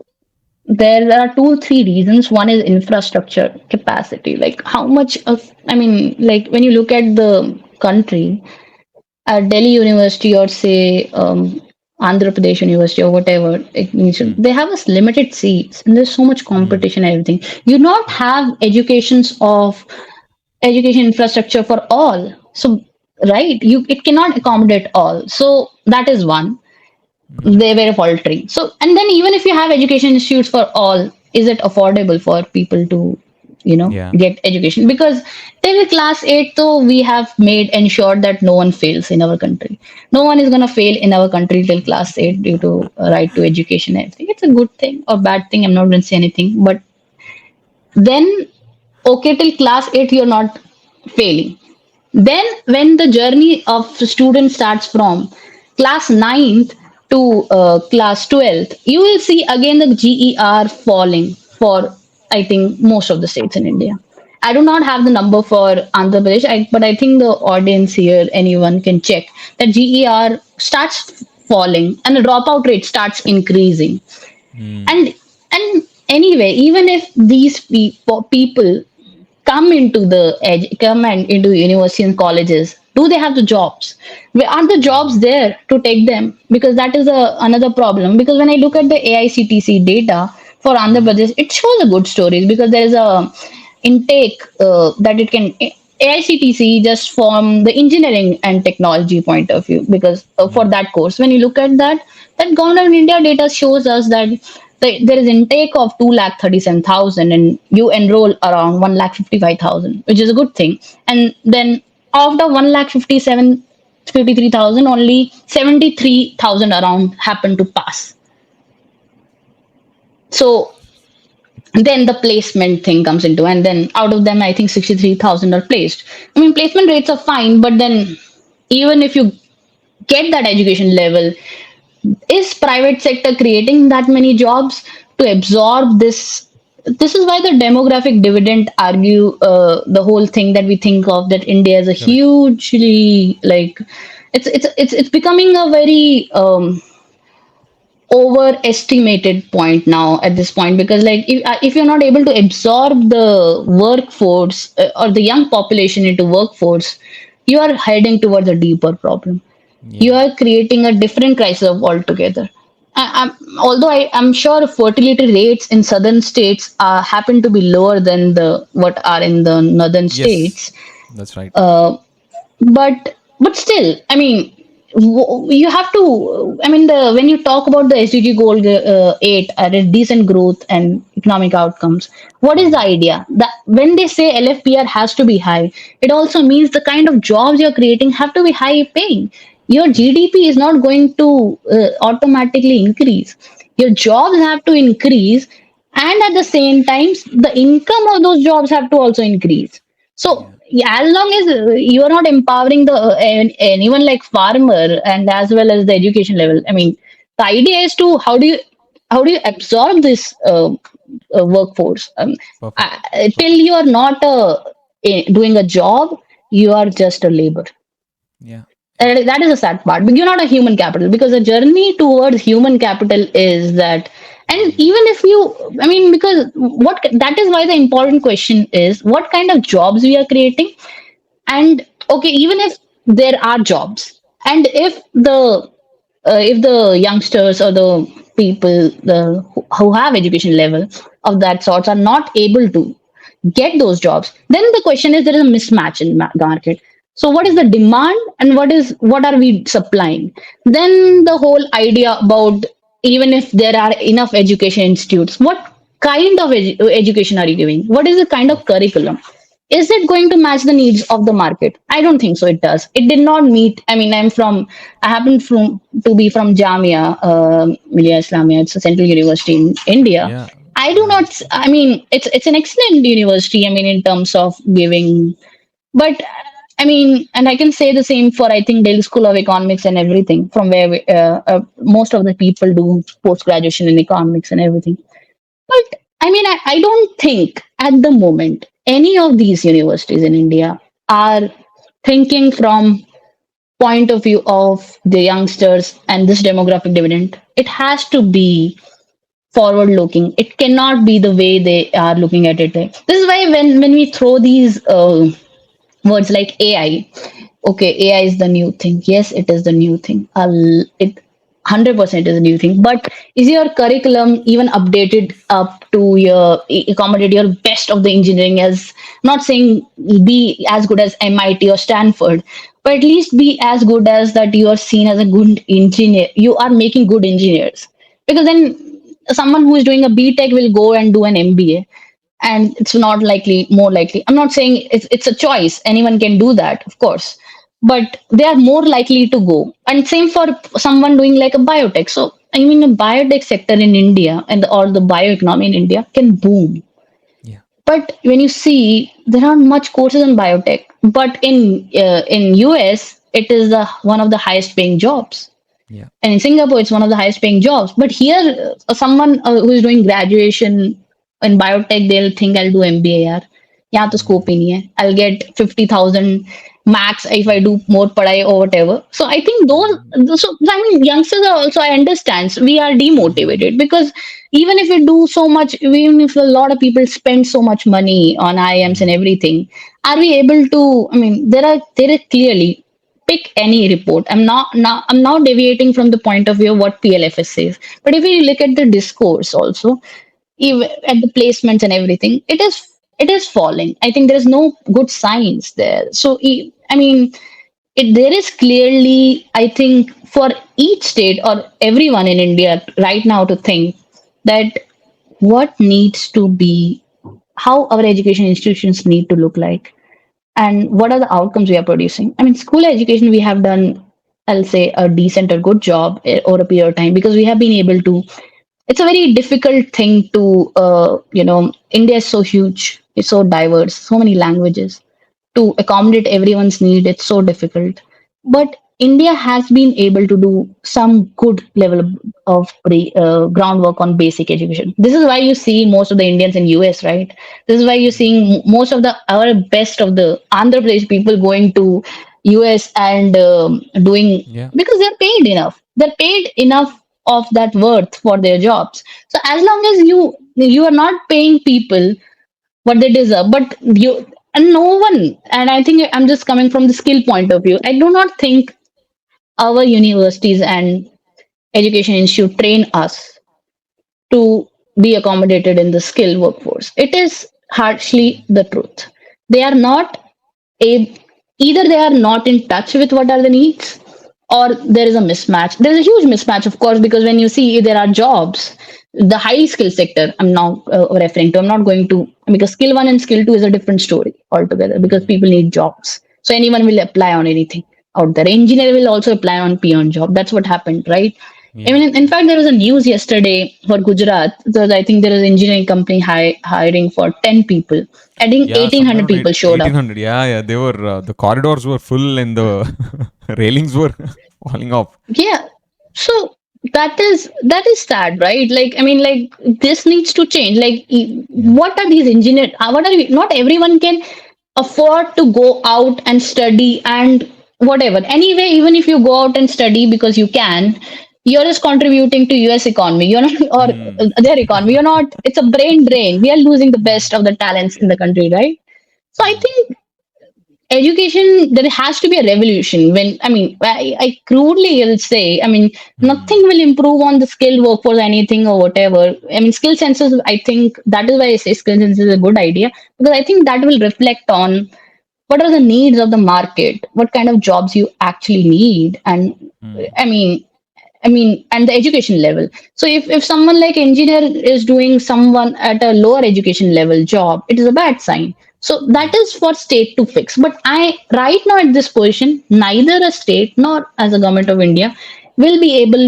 there are two, three reasons. One is infrastructure capacity. Like how much of, I mean, like when you look at the country, at Delhi University or say Andhra Pradesh University or whatever, Hmm. they have a limited seats and there's so much Hmm. competition and everything. You not have education infrastructure for all. So right, you it cannot accommodate all. So that is one, Hmm. they were faltering. So, and then even if you have education institutes for all, is it affordable for people to, Yeah. get education? Because till class 8, though, we have made ensured that no one fails in our country. No one is going to fail in our country till class 8 due to right to education and everything. It's a good thing or bad thing. I'm not going to say anything. But then, okay, till class 8, you're not failing. Then, when the journey of the student starts from class ninth to class 12th, you will see again the GER falling for, I think, most of the states in India. I do not have the number for Andhra Pradesh, but I think the audience here, anyone can check that GER starts falling and the dropout rate starts increasing. Hmm. And anyway, even if these people come into come and into university and colleges, do they have the jobs? Where aren't the jobs there to take them? Because that is another problem. Because when I look at the AICTC data for Andhra Hmm. Pradesh, it shows a good stories, because there is a intake that it can AICTC just from the engineering and technology point of view, because for Hmm. that course, when you look at that, that government of India data shows us that there is intake of 2,37,000 and you enroll around 1,55,000, which is a good thing. And then of the 1,53,000, only 73,000 around happen to pass. So then the placement thing comes into, and then out of them, I think 63,000 are placed. I mean, placement rates are fine, but then even if you get that education level, is private sector creating that many jobs to absorb this? This is why the demographic dividend argue the whole thing that we think of, that India is a Correct. hugely, like, it's becoming a very overestimated point now at this point, because like if you're not able to absorb the workforce or the young population into workforce, you are heading towards a deeper problem. You Yeah. are creating a different crisis of altogether. Although I'm sure fertility rates in southern states happen to be lower than the what are in the northern Yes. states, That's right. uh, but still, I mean, you have to. I mean, the when you talk about the SDG goal 8, decent growth and economic outcomes, what is the idea? That when they say LFPR has to be high, it also means the kind of jobs you're creating have to be high paying. Your Yeah. GDP is not going to automatically increase. Your jobs have to increase, and at the same time, the income of those jobs have to also increase. So Yeah. yeah, as long as you are not empowering the anyone like farmer and as well as the education level, I mean, the idea is to how do you absorb this workforce? Perfect. Till Perfect. you are not doing a job, you are just a labor. Yeah. Yeah. That is a sad part. But you're not a human capital, because the journey towards human capital is that. And even if you, I mean, because what that is why the important question is what kind of jobs we are creating. And okay, even if there are jobs, and if the youngsters or the people who have education level of that sorts are not able to get those jobs, then the question is there is a mismatch in the market. So what is the demand and what are we supplying? Then the whole idea about, even if there are enough education institutes, what kind of education are you giving? What is the kind of Perfect. curriculum? Is it going to match the needs of the market? I don't think so. It does. It did not meet. I mean, I happen to be from Jamia Millia Islamia. It's a central university in India. Yeah. I do I not. understand. I mean, it's an excellent university. I mean, in terms of giving, but I mean, and I can say the same for I think Delhi School of Economics and everything, from where most of the people do post graduation in economics and everything. But I mean, I don't think at the moment any of these universities in India are thinking from point of view of the youngsters and this demographic dividend. It has to be forward looking. It cannot be the way they are looking at it. This is why when we throw these words like AI. Okay, AI is the new thing. Yes, it is the new thing. It 100% is a new thing. But is your curriculum even updated up to your accommodate your best of the engineering? As not saying be as good as MIT or Stanford, but at least be as good as that you are seen as a good engineer. You are making good engineers, because then someone who is doing a BTech will go and do an MBA, and it's not likely more likely. I'm not saying it's a choice, anyone can do that, of course, but they are more likely to go. And same for someone doing like a biotech. So I mean, the biotech sector in India and or the bioeconomy in India can boom. Yeah. But when you see, there aren't much courses in biotech, but in US it is the one of the highest paying jobs, Yeah. and in Singapore, it's one of the highest paying jobs. But here, someone who is doing graduation in biotech, they'll think I'll do MBA. यार यहाँ तो scope ही नहीं है. I'll get 50,000 max if I do more padai or whatever. So I think so I mean, youngsters are also, I understand. So we are demotivated because even if we do so much, even if a lot of people spend so much money on IIMs and everything, are we able to? I mean, there are clearly pick any report. I'm now deviating from the point of view of what PLFS says. But if you look at the discourse also, even at the placements and everything, it is falling. I think there is no good science there. So I mean, there is clearly, I think, for each state or everyone in India right now to think that what needs to be, how our education institutions need to look like, and what are the outcomes we are producing. I mean, school education, we have done, I'll say, a decent or good job over a period of time, because we have been able to. It's a very difficult thing to, India is so huge, it's so diverse, so many languages. To accommodate everyone's need, it's so difficult. But India has been able to do some good level of groundwork on basic education. This is why you see most of the Indians in US, right? This is why you're seeing most of the our best of the Andhra Pradesh people going to US and doing, Yeah. because they're paid enough. They're paid enough of that worth for their jobs. So as long as you are not paying people what they deserve, but you and no one, and I think I'm just coming from the skill point of view. I do not think our universities and education institute train us to be accommodated in the skilled workforce. It is harshly the truth. They are not a, either they are not in touch with what are the needs, or there is a mismatch. There is a huge mismatch, of course, because when you see there are jobs, the high skill sector I'm now referring to, I'm not going to, because skill one and skill two is a different story altogether, because people need jobs, so anyone will apply on anything out there. Engineer will also apply on peon job. That's what happened, right? I Yeah. mean, in fact, there was a news yesterday for Gujarat. So I think there is an engineering company hiring for 10 people. I think Yeah, somewhere 1,800 around people showed up. 1800. Yeah, yeah. They were, the corridors were full and the railings were falling off. Yeah. So that is sad, right? Like, I mean, like, this needs to change. Like, Yeah. what are these engineers? What are we? Not everyone can afford to go out and study and whatever. Anyway, even if you go out and study because you can, you're just contributing to US economy. You're not, or Hmm. their economy. You're not. It's a brain drain. We are losing the best of the talents in the country, right? So I think education, there has to be a revolution. When, I mean, I crudely will say, I mean, nothing will improve on the skilled workforce, anything or whatever. I mean, skill census, I think that is why I say skill census is a good idea, because I think that will reflect on what are the needs of the market, what kind of jobs you actually need. And Hmm. I mean, and the education level. So if someone like engineer is doing someone at a lower education level job, it is a bad sign. So that Yeah. is for state to fix. But I, right now at this position, neither a state nor as a government of India will be able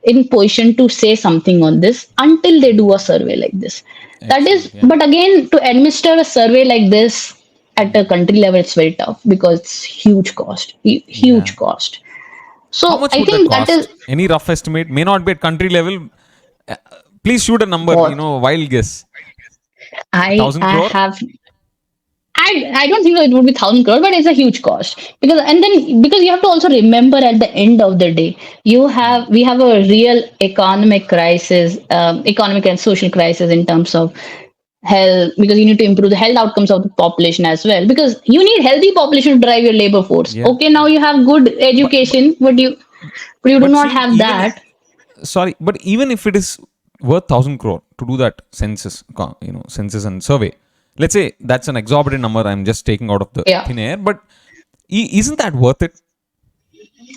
in position to say something on this until they do a survey like this. That is, Excellent. Yeah. but again, to administer a survey like this at a country level, it's very tough because it's huge cost, Yeah. huge cost. How So much I would that think that is cost? Any rough estimate? May not be at country level. Please shoot a number, what wild guess. A I thousand I crore? have. I don't think it would be 1,000 crore, but it's a huge cost, because, and then because you have to also remember at the end of the day, we have a real economic crisis, economic and social crisis in terms of health, because you need to improve the health outcomes of the population as well, because you need healthy population to drive your labor force. Yeah. Okay, now you have good But education, but you do not Sheen, have even that. sorry, but even if it is worth 1,000 crore to do that census, census and survey, let's say that's an exorbitant number. I'm just taking out of the Yeah. thin air, but isn't that worth it?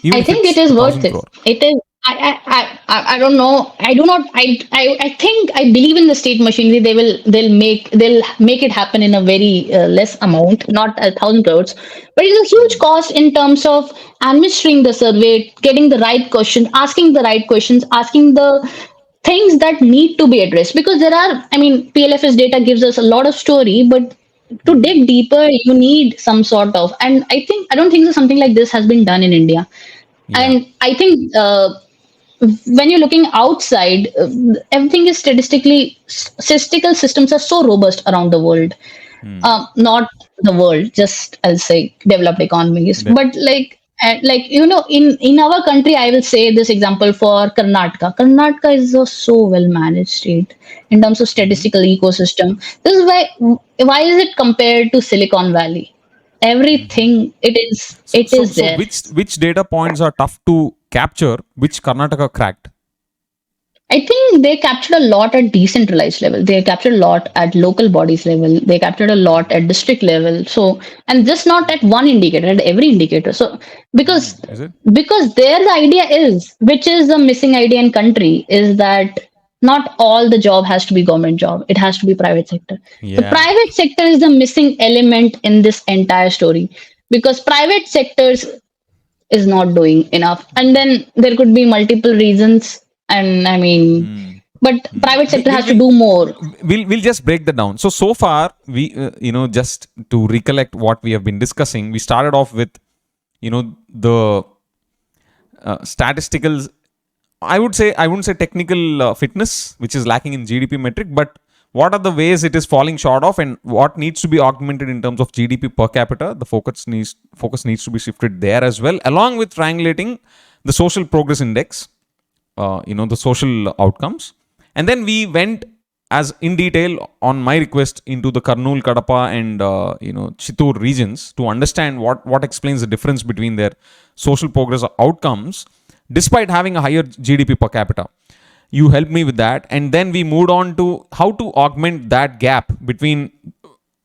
Even I if think it it's is a worth thousand it. crore. It is. I don't know. I do not. I think I believe in the state machinery. They'll make it happen in a very less amount, not 1,000 crores, but it's a huge cost in terms of administering the survey, getting the right questions, asking the right questions, asking the things that need to be addressed, because there are, I mean, PLFS data gives us a lot of story, but to dig deeper you need some sort of, and I don't think that something like this has been done in India. Yeah. And I think when you're looking outside, everything is statistically, statistical systems are so robust around the world. Not the world, just I'll say developed economies, The, but like in our country, I will say this example for Karnataka. Karnataka is a so well managed state in terms of statistical ecosystem. This is why is it compared to Silicon Valley? Everything, so, it so is so there. which data points are tough to capture? Which Karnataka cracked? I think they captured a lot at decentralized level. They captured a lot at local bodies level. They captured a lot at district level. So, and just not at one indicator, at every indicator. So, because Is it? there the idea is, which is the missing idea in country, is that not all the job has to be government job. It has to be private sector. The Yeah. private sector is the missing element in this entire story, because private sectors is not doing enough, and then there could be multiple reasons, and I mean, but private We, sector we'll, has to we'll, do more. we'll just break that down. So far, we, just to recollect what we have been discussing, we started off with, the statistical, I wouldn't say technical fitness, which is lacking in GDP metric, but what are the ways it is falling short of, and what needs to be augmented in terms of GDP per capita. The focus needs to be shifted there as well, along with triangulating the social progress index, the social outcomes. And then we went as in detail on my request into the Karnool, Kadapa, and Chittoor regions to understand what explains the difference between their social progress outcomes despite having a higher GDP per capita. You helped me with that, and then we moved on to how to augment that gap between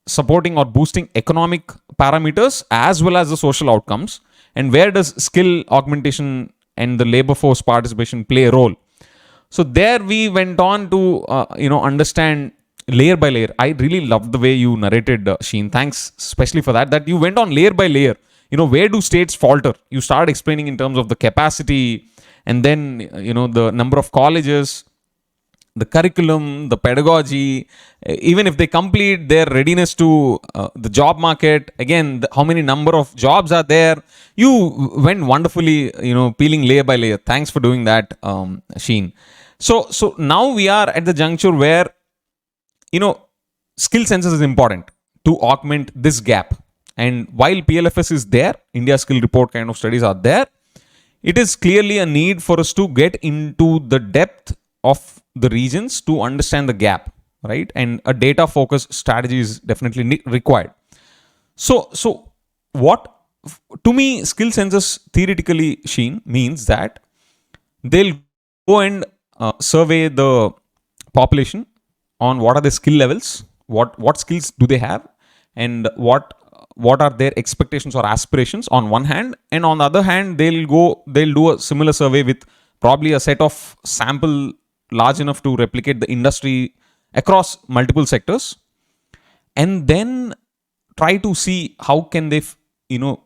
supporting or boosting economic parameters as well as the social outcomes, and where does skill augmentation and the labor force participation play a role. So there we went on to understand layer by layer. I really loved the way you narrated, Sheen. Thanks especially for that you went on layer by layer. Where do states falter? You start explaining in terms of the capacity, and then the number of colleges, the curriculum, the pedagogy, even if they complete their readiness to the job market, again, how many number of jobs are there. You went wonderfully, peeling layer by layer. Thanks for doing that, Sheen. So now we are at the juncture where, skill census is important to augment this gap. And while PLFS is there, India Skill Report kind of studies are there, it is clearly a need for us to get into the depth of the regions to understand the gap, right? And a data focused strategy is definitely required. So what, to me, skill census theoretically, Sheen, means that they'll go and survey the population on what are the skill levels, what skills do they have, and what are their expectations or aspirations on one hand, and on the other hand they'll do a similar survey with probably a set of sample large enough to replicate the industry across multiple sectors, and then try to see how can they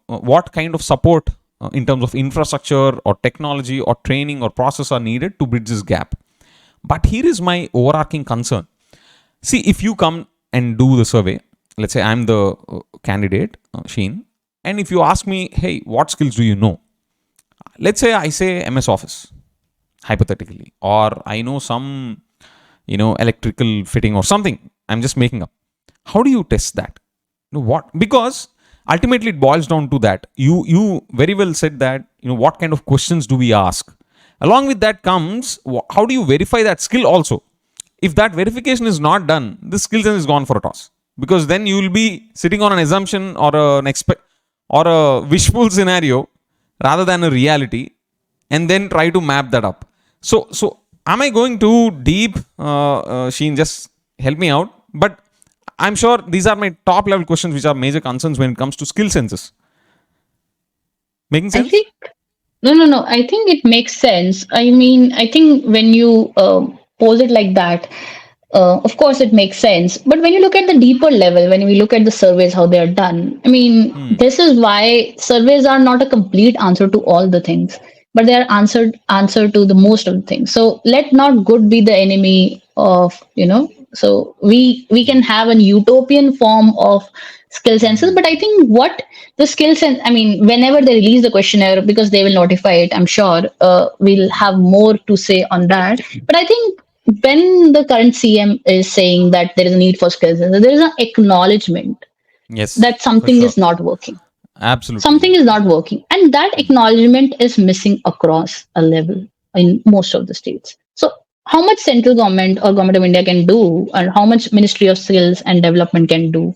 what kind of support in terms of infrastructure or technology or training or process are needed to bridge this gap. But here is my overarching concern. See, if you come and do the survey, let's say I'm the candidate, Sheen, and if you ask me, hey, what skills do you know? Let's say I say MS Office, hypothetically, or I know some, electrical fitting or something. I'm just making up. How do you test that? What? Because ultimately it boils down to that. You very well said that, what kind of questions do we ask? Along with that comes, how do you verify that skill also? If that verification is not done, the skill set is gone for a toss. Because then you will be sitting on an assumption or a wishful scenario rather than a reality, and then try to map that up. So am I going too deep, Sheen? Just help me out. But I'm sure these are my top level questions, which are major concerns when it comes to skill census. Making I sense? think no. I think it makes sense. I mean, I think when you pose it like that, of course it makes sense. But when you look at the deeper level, when we look at the surveys, how they are done, I mean, this is why surveys are not a complete answer to all the things, but they are answer to the most of the things. So let not good be the enemy of. So we can have an utopian form of skill census, but I think what the skill sense, I mean, whenever they release the questionnaire, because they will notify it, I'm sure we'll have more to say on that. But I think when the current CM is saying that there is a need for skill census, there is an acknowledgement Yes, that for something sure. is not working. Absolutely. Something is not working, and that acknowledgement is missing across a level in most of the states. So how much central government or government of India can do, and how much Ministry of Skills and Development can do,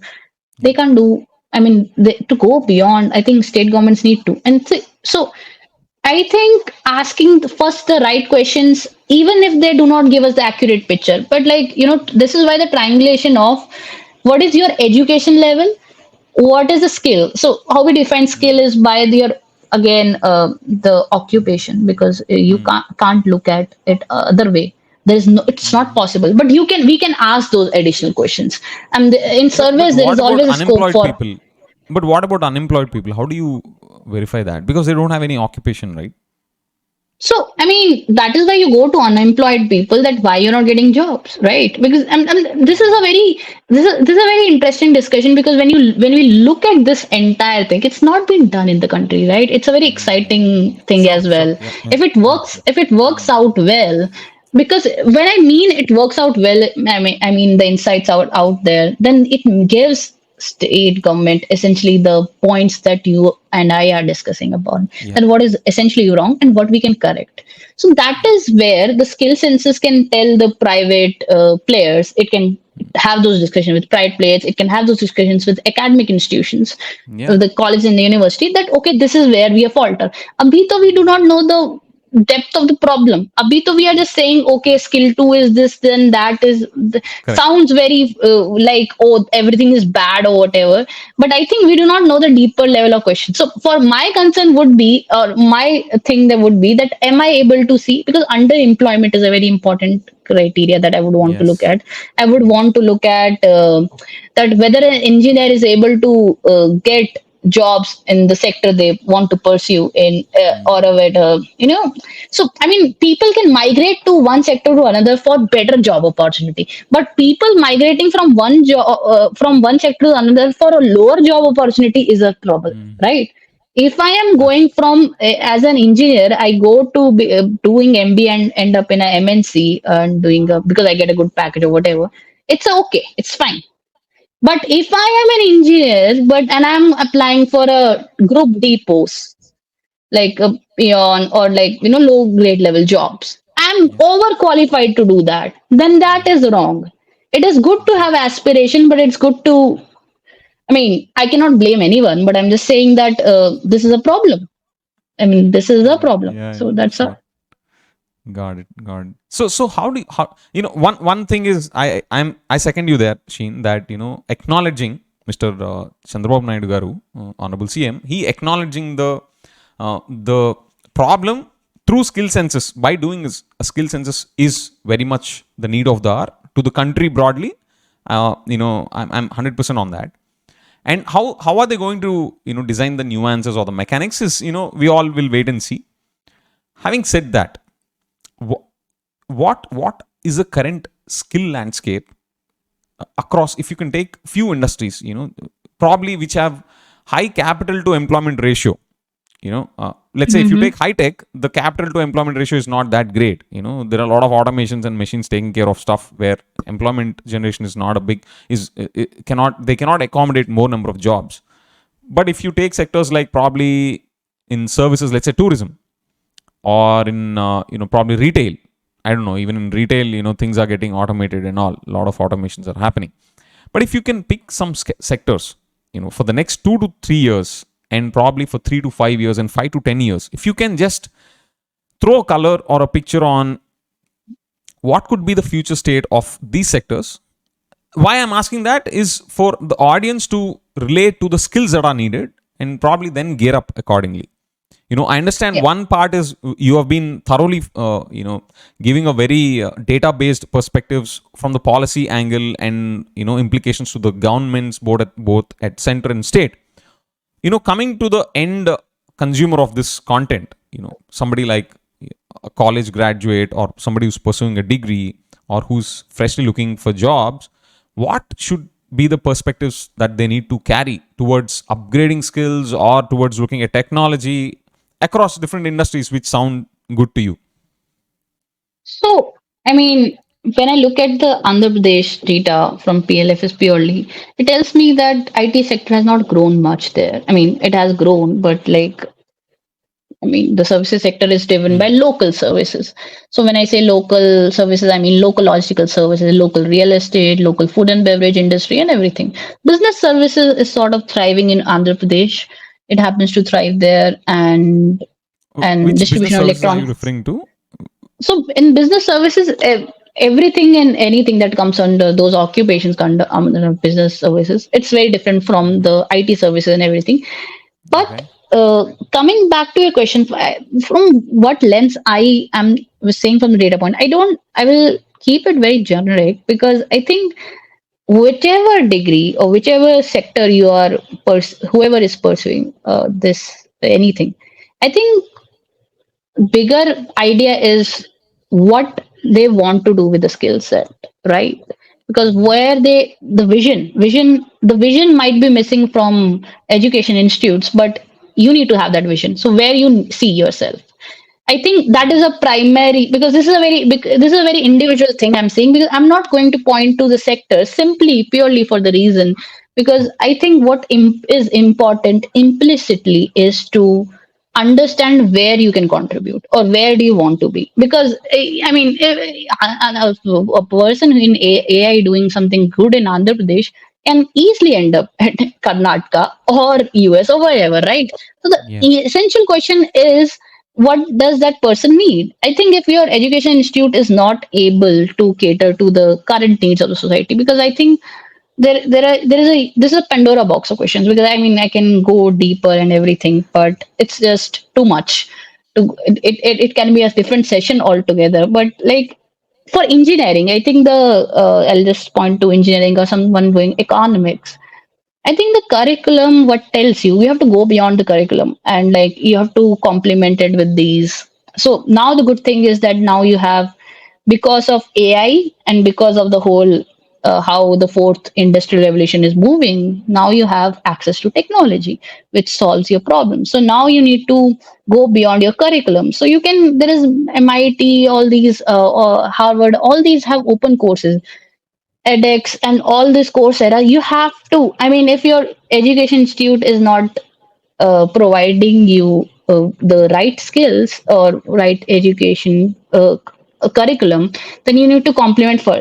they Yeah. can't do. I mean, to go beyond, I think state governments need to. And so I think asking first the right questions, even if they do not give us the accurate picture, but like, this is why the triangulation of what is your education level, what is the skill. So how we define skill is by the again the occupation, because you can't look at it other way. There's no, it's not possible, but we can ask those additional questions, and in But surveys there what is about always a scope unemployed for. people? But what about unemployed people? How do you verify that? Because they don't have any occupation, right? So, I mean, that is why you go to unemployed people, that why you're not getting jobs, right? Because this is a very this is a very interesting discussion, because when we look at this entire thing, it's not been done in the country, right? It's a very exciting thing Sure, as sure. well. Yeah, yeah, yeah. If it works out well, because when I mean it works out well, I mean the insights out there, then it gives state government essentially the points that you and I are discussing about, Yeah. that what is essentially wrong and what we can correct. So that is where the skill census can tell the private players. It can have those discussions with private players. It can have those discussions with academic institutions, Yeah. the college and the university, that okay, this is where we falter. Abhi to we do not know the depth of the problem. Abhi to we are just saying, okay, skill two is this, then that is Correct. sounds very like, oh, everything is bad or whatever. But I think we do not know the deeper level of question. So for my concern would be, or my thing that would be that, am I able to see, because underemployment is a very important criteria that I would want to look Yes. at. I would Yes. want to look at that whether an engineer is able to get jobs in the sector they want to pursue in, or a better, so I mean, people can migrate to one sector to another for better job opportunity, but people migrating from one job, from one sector to another for a lower job opportunity is a trouble, right? If I am going Abs- from as an engineer, I go to doing MBA and end up in a MNC and doing because I get a good package or whatever. It's okay, it's fine. But if I am an engineer, but and I'm applying for a group D post, like a peon or like low grade level jobs, I'm yeah. overqualified to do that. Then that Yeah. is wrong. It is good to have Exactly. aspiration, but it's good to. I mean, I cannot blame anyone, but I'm just saying that this is a problem. I mean, this is a problem. Yeah, So yeah, that's a. sure. Got it. Got it. So how do you, how one thing is, I second you there, Sheen, that acknowledging Mr. Chandrababu Naidu Garu, Honorable CM, he acknowledging the problem through skill census by doing a skill census is very much the need of the hour to the country broadly. I'm 100% on that. And how are they going to design the nuances or the mechanics is we all will wait and see. Having said that, what is the current skill landscape across, if you can take few industries probably which have high capital to employment ratio, let's say if you Mhm. take high tech, the capital to employment ratio is not that great. There are a lot of automations and machines taking care of stuff where employment generation is not a big, is cannot, they cannot accommodate more number of jobs. But if you take sectors like probably in services, let's say tourism, or in probably retail, I don't know, even in retail things are getting automated and all, a lot of automations are happening. But if you can pick some sectors for the next 2 to 3 years, and probably for 3 to 5 years and 5 to 10 years, if you can just throw a color or a picture on what could be the future state of these sectors. Why I'm asking that is for the audience to relate to the skills that are needed and probably then gear up accordingly. I understand Yeah. one part is you have been thoroughly giving a very data based perspectives from the policy angle, and implications to the governments both at center and state. Coming to the end consumer of this content, somebody like a college graduate or somebody who's pursuing a degree or who's freshly looking for jobs, what should be the perspectives that they need to carry towards upgrading skills or towards looking at technology across different industries which sound good to you? So, I mean, when I look at the Andhra Pradesh data from PLFS purely, it tells me that IT sector has not grown much there. I mean, it has grown, but like, I mean, the services sector is driven by local services. So when I say local services, I mean local logistical services, local real estate, local food and beverage industry, and everything. Business services is sort of thriving in Andhra Pradesh. It happens to thrive there, and Which business distribution of services are you electronics. referring to? So in business services, everything and anything that comes under those occupations under business services, it's very different from the IT services and everything. But Okay. coming back to your question, from what lens I am was saying from the data point, I don't. I will keep it very generic because I think whichever degree or whichever sector you are, whoever is pursuing this anything, I think bigger idea is what they want to do with the skill set, right? Because where they the vision might be missing from education institutes, but you need to have that vision, so where you see yourself, I think that is a primary, because this is a very individual thing I'm saying, because I'm not going to point to the sector simply purely for the reason, because I think what is important implicitly is to understand where you can contribute or where do you want to be. Because I mean, a person in AI doing something good in Andhra Pradesh can easily end up at Karnataka or US or wherever, right? So the Yeah. essential question is, what does that person need? I think if your education institute is not able to cater to the current needs of the society, because I think there is a this is a Pandora box of questions, because I mean I can go deeper and everything, but it's just too much. It can be a different session altogether. But like for engineering, I think I'll just point to engineering or someone doing economics. I think the curriculum, what tells you, have to go beyond the curriculum, and like you have to complement it with these. So now the good thing is that now you have, because of AI and because of the whole how the fourth industrial revolution is moving, now you have access to technology, which solves your problem. So now you need to go beyond your curriculum. So you can, there is MIT, all these, Harvard, all these have open courses, edX and all this Coursera. You have to, I mean, if your education institute is not providing you the right skills or right education curriculum, then you need to complement for.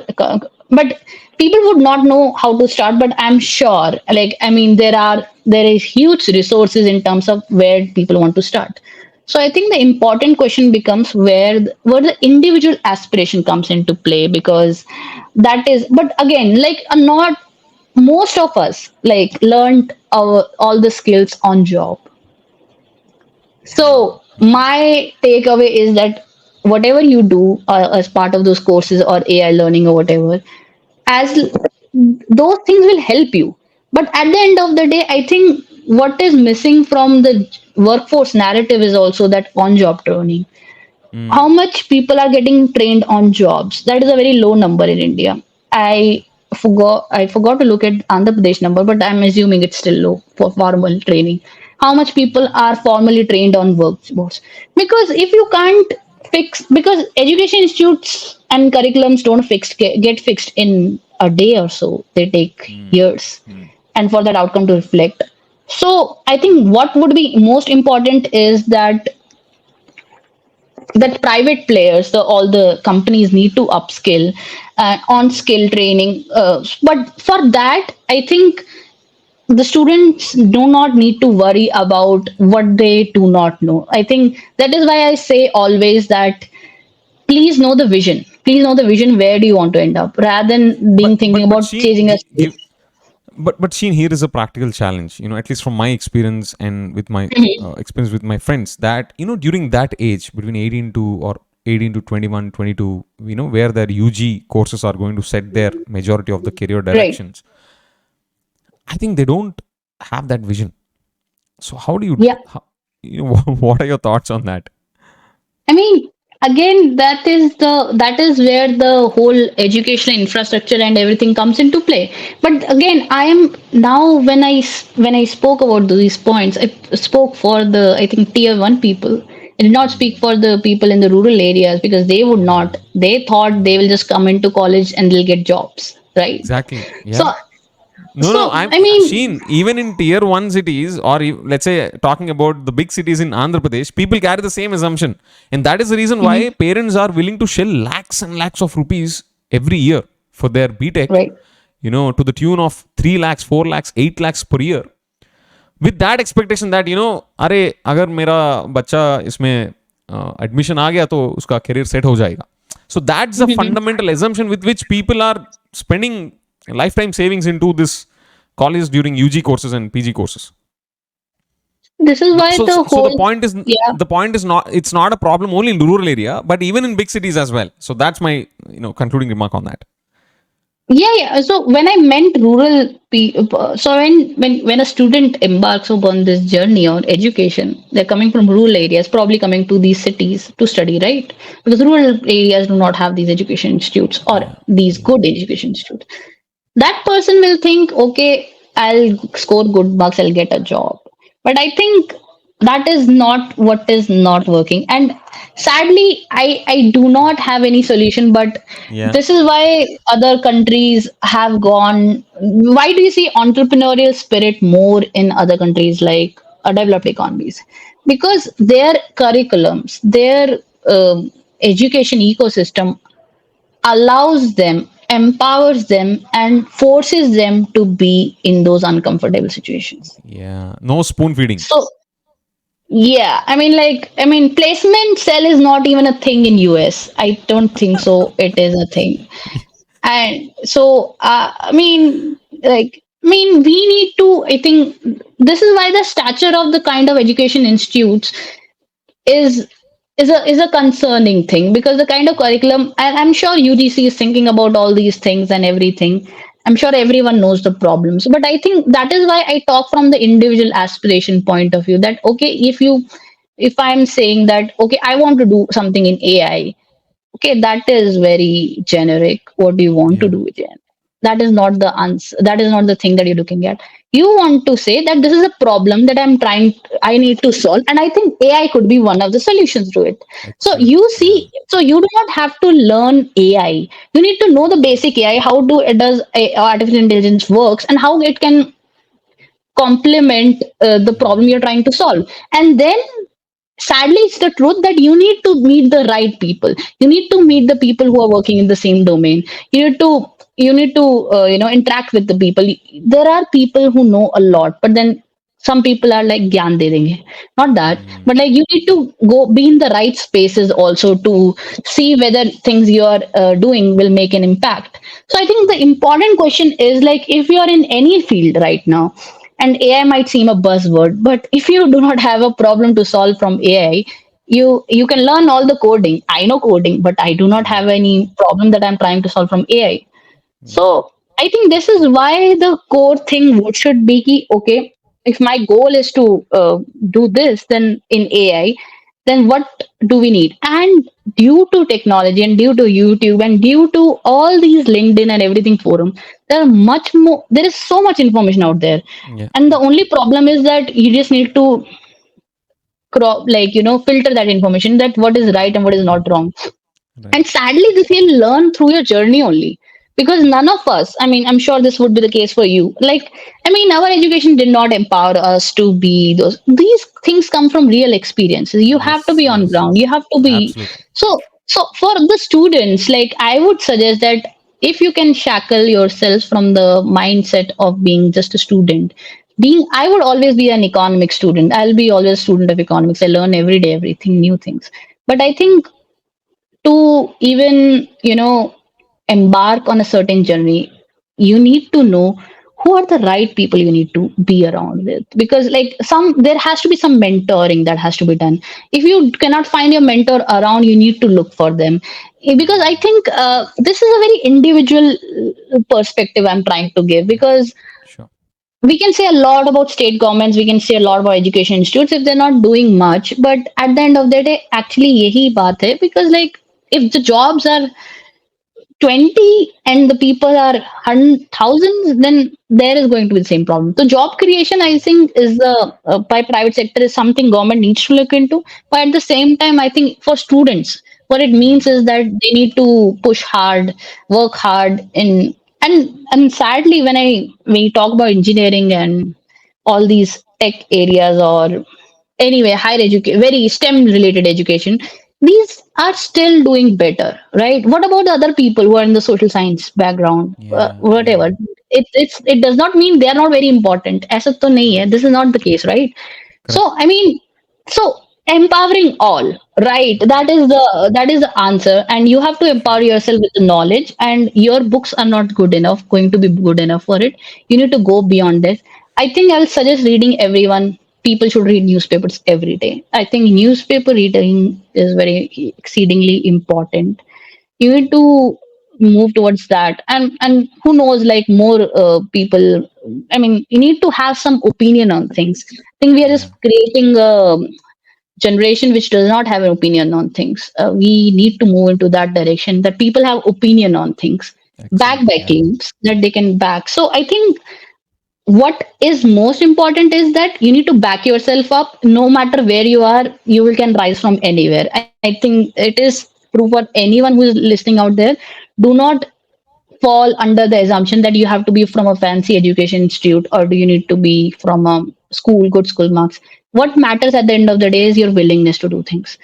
But people would not know how to start. But I'm sure, like I mean, there is huge resources in terms of where people want to start. So I think the important question becomes where the individual aspiration comes into play, because that is. But again, like not most of us like learned our all the skills on job. So my takeaway is that whatever you do as part of those courses or AI learning or whatever, as those things will help you. But at the end of the day, I think what is missing from the workforce narrative is also that on job training. How much people are getting trained on jobs? That is a very low number in India. I forgot to look at Andhra Pradesh number, but I'm assuming it's still low for formal training. How much people are formally trained on workforce? Because if you can't fix, because education institutes and curriculums don't get fixed in a day or so. They take years, and for that outcome to reflect. So I think what would be most important is that private players, all the companies need to upskill on skill training. But for that, I think the students do not need to worry about what they do not know. I think that is why I say always that please know the vision. Please know the vision. Where do you want to end up, rather than being thinking But about Sheen, chasing a skill. but Sheen, here is a practical challenge. At least from my experience and with my experience with my friends, that during that age between 18 to or 18 to 21, 22, where their UG courses are going to set their majority of the career Right. directions. I think they don't have that vision. So how do you, Yeah. what are your thoughts on that? I mean, again, that is where the whole educational infrastructure and everything comes into play. But again, I am now when I spoke about these points, I spoke for the, I think, tier one people. I did not speak for the people in the rural areas, because they would not. They thought they will just come into college and they'll get jobs, right? Exactly. So, Yeah. No, so I'm I mean, Sheen. Even in tier one cities, or let's say talking about the big cities in Andhra Pradesh, people carry the same assumption, and that is the reason why mhm, parents are willing to shell lakhs and lakhs of rupees every year for their BTech. right. To the tune of 3 lakhs, 4 lakhs, 8 lakhs per year, with that expectation that अरे अगर मेरा बच्चा इसमें admission आ गया तो उसका career set हो जाएगा. So that's a fundamental assumption with which people are spending lifetime savings into this college during UG courses and PG courses. This is why So, the so the whole, point is, yeah. not, it's not a problem only in rural area, but even in big cities as well. So that's my concluding remark on that. Yeah, yeah. So when I meant so when a student embarks upon this journey or education, they're coming from rural areas, probably coming to these cities to study, right? Because rural areas do not have these education institutes or Yeah. these good education institutes. That person will think, okay, I'll score good marks, I'll get a job. But I think that is not what is not working. And sadly, I do not have any solution, but Yeah. this is why other countries have gone. Why do you see entrepreneurial spirit more in other countries like developed economies? because their curriculums, their education ecosystem allows them, empowers them, and forces them to be in those uncomfortable situations. Yeah. No spoon feeding. So yeah, placement cell is not even a thing in US. I don't think so. It is a thing, and so we need to. I think this is why the stature of the kind of education institutes is is a concerning thing, because the kind of curriculum, and I'm sure UGC is thinking about all these things and everything. I'm sure everyone knows the problems, but I think that is why I talk from the individual aspiration point of view. That okay, if I'm saying that okay, I want to do something in AI. Okay, that is very generic. What do you want to Yeah. do with it? That is not the answer. That is not the thing that you're looking at. You want to say that this is a problem that I need to solve, and I think AI could be one of the solutions to it. So Excellent. you Yeah. see, so you do not have to learn AI. You need to know the basic AI, how do it does artificial intelligence works, and how it can complement the problem you're trying to solve, and then sadly it's the truth that you need to meet the right people. You need to meet the people who are working in the same domain. You need to interact with the people. There are people who know a lot, but then some people are like gyan de denge, not that, but like you need to go be in the right spaces also to see whether things you are doing will make an impact. So I think the important question is like, if you are in any field right now, and AI might seem a buzzword, but if you do not have a problem to solve from AI, you can learn all the coding. I know coding, but I do not have any problem that I'm trying to solve from AI. So I think this is why the core thing should be ki, okay, if my goal is to do this, then in AI, then what do we need? And due to technology and due to YouTube and due to all these LinkedIn and everything forum, there are much more. There is so much information out there, Yeah. and the only problem is that you just need to filter that information, that what is right and what is not wrong. Right. And sadly, this you'll learn through your journey only. Because none of us, I'm sure this would be the case for you. Our education did not empower us to be those. These things come from real experiences. You have to Yes. be on Yes. ground. You have to be. Absolutely. So for the students, like I would suggest that if you can shackle yourself from the mindset of being just a student, I would always be an economic student. I'll be always a student of economics. I learn every day, everything, new things. But I think to even embark on a certain journey, you need to know who are the right people you need to be around with, because like there has to be some mentoring that has to be done. If you cannot find your mentor around, you need to look for them. Because I think this is a very individual perspective I'm trying to give, because Sure. we can say a lot about state governments, we can say a lot about education institutes if they're not doing much, but at the end of the day actually yahi baat hai, because like if the jobs are 20 and the people are thousands, then there is going to be the same problem. So job creation, I think, is the by private sector is something government needs to look into. But at the same time, I think for students, what it means is that they need to push hard, work hard in. And sadly, when we talk about engineering and all these tech areas, or anyway higher education, very STEM related education, these are still doing better, right? What about the other people who are in the social science background, Yeah. Yeah. whatever? It does not mean they are not very important. Aisa to nahi hai. This is not the case, right? So Correct. so empowering all, right? That is the answer, and you have to Sure. empower yourself with the knowledge, and your books are not good enough, going to be good enough for it. You need to go beyond this. I think I'll suggest reading everyone. People should read newspapers every day. I think newspaper reading is very exceedingly important. You need to move towards that, and who knows, like more people. You need to have some opinion on things. I think we are Yeah. just creating a generation which does not have an opinion on things. We need to move into that direction, that people have opinion on things, backed Excellent. by Yeah. claims that they can back. So I think what is most important is that you need to back yourself up. No matter where you are, you will can rise from anywhere. I think it is true for anyone who is listening out there. Do not fall under the assumption that you have to be from a fancy education institute, or do you need to be from a good school marks. What matters at the end of the day is your willingness to do things.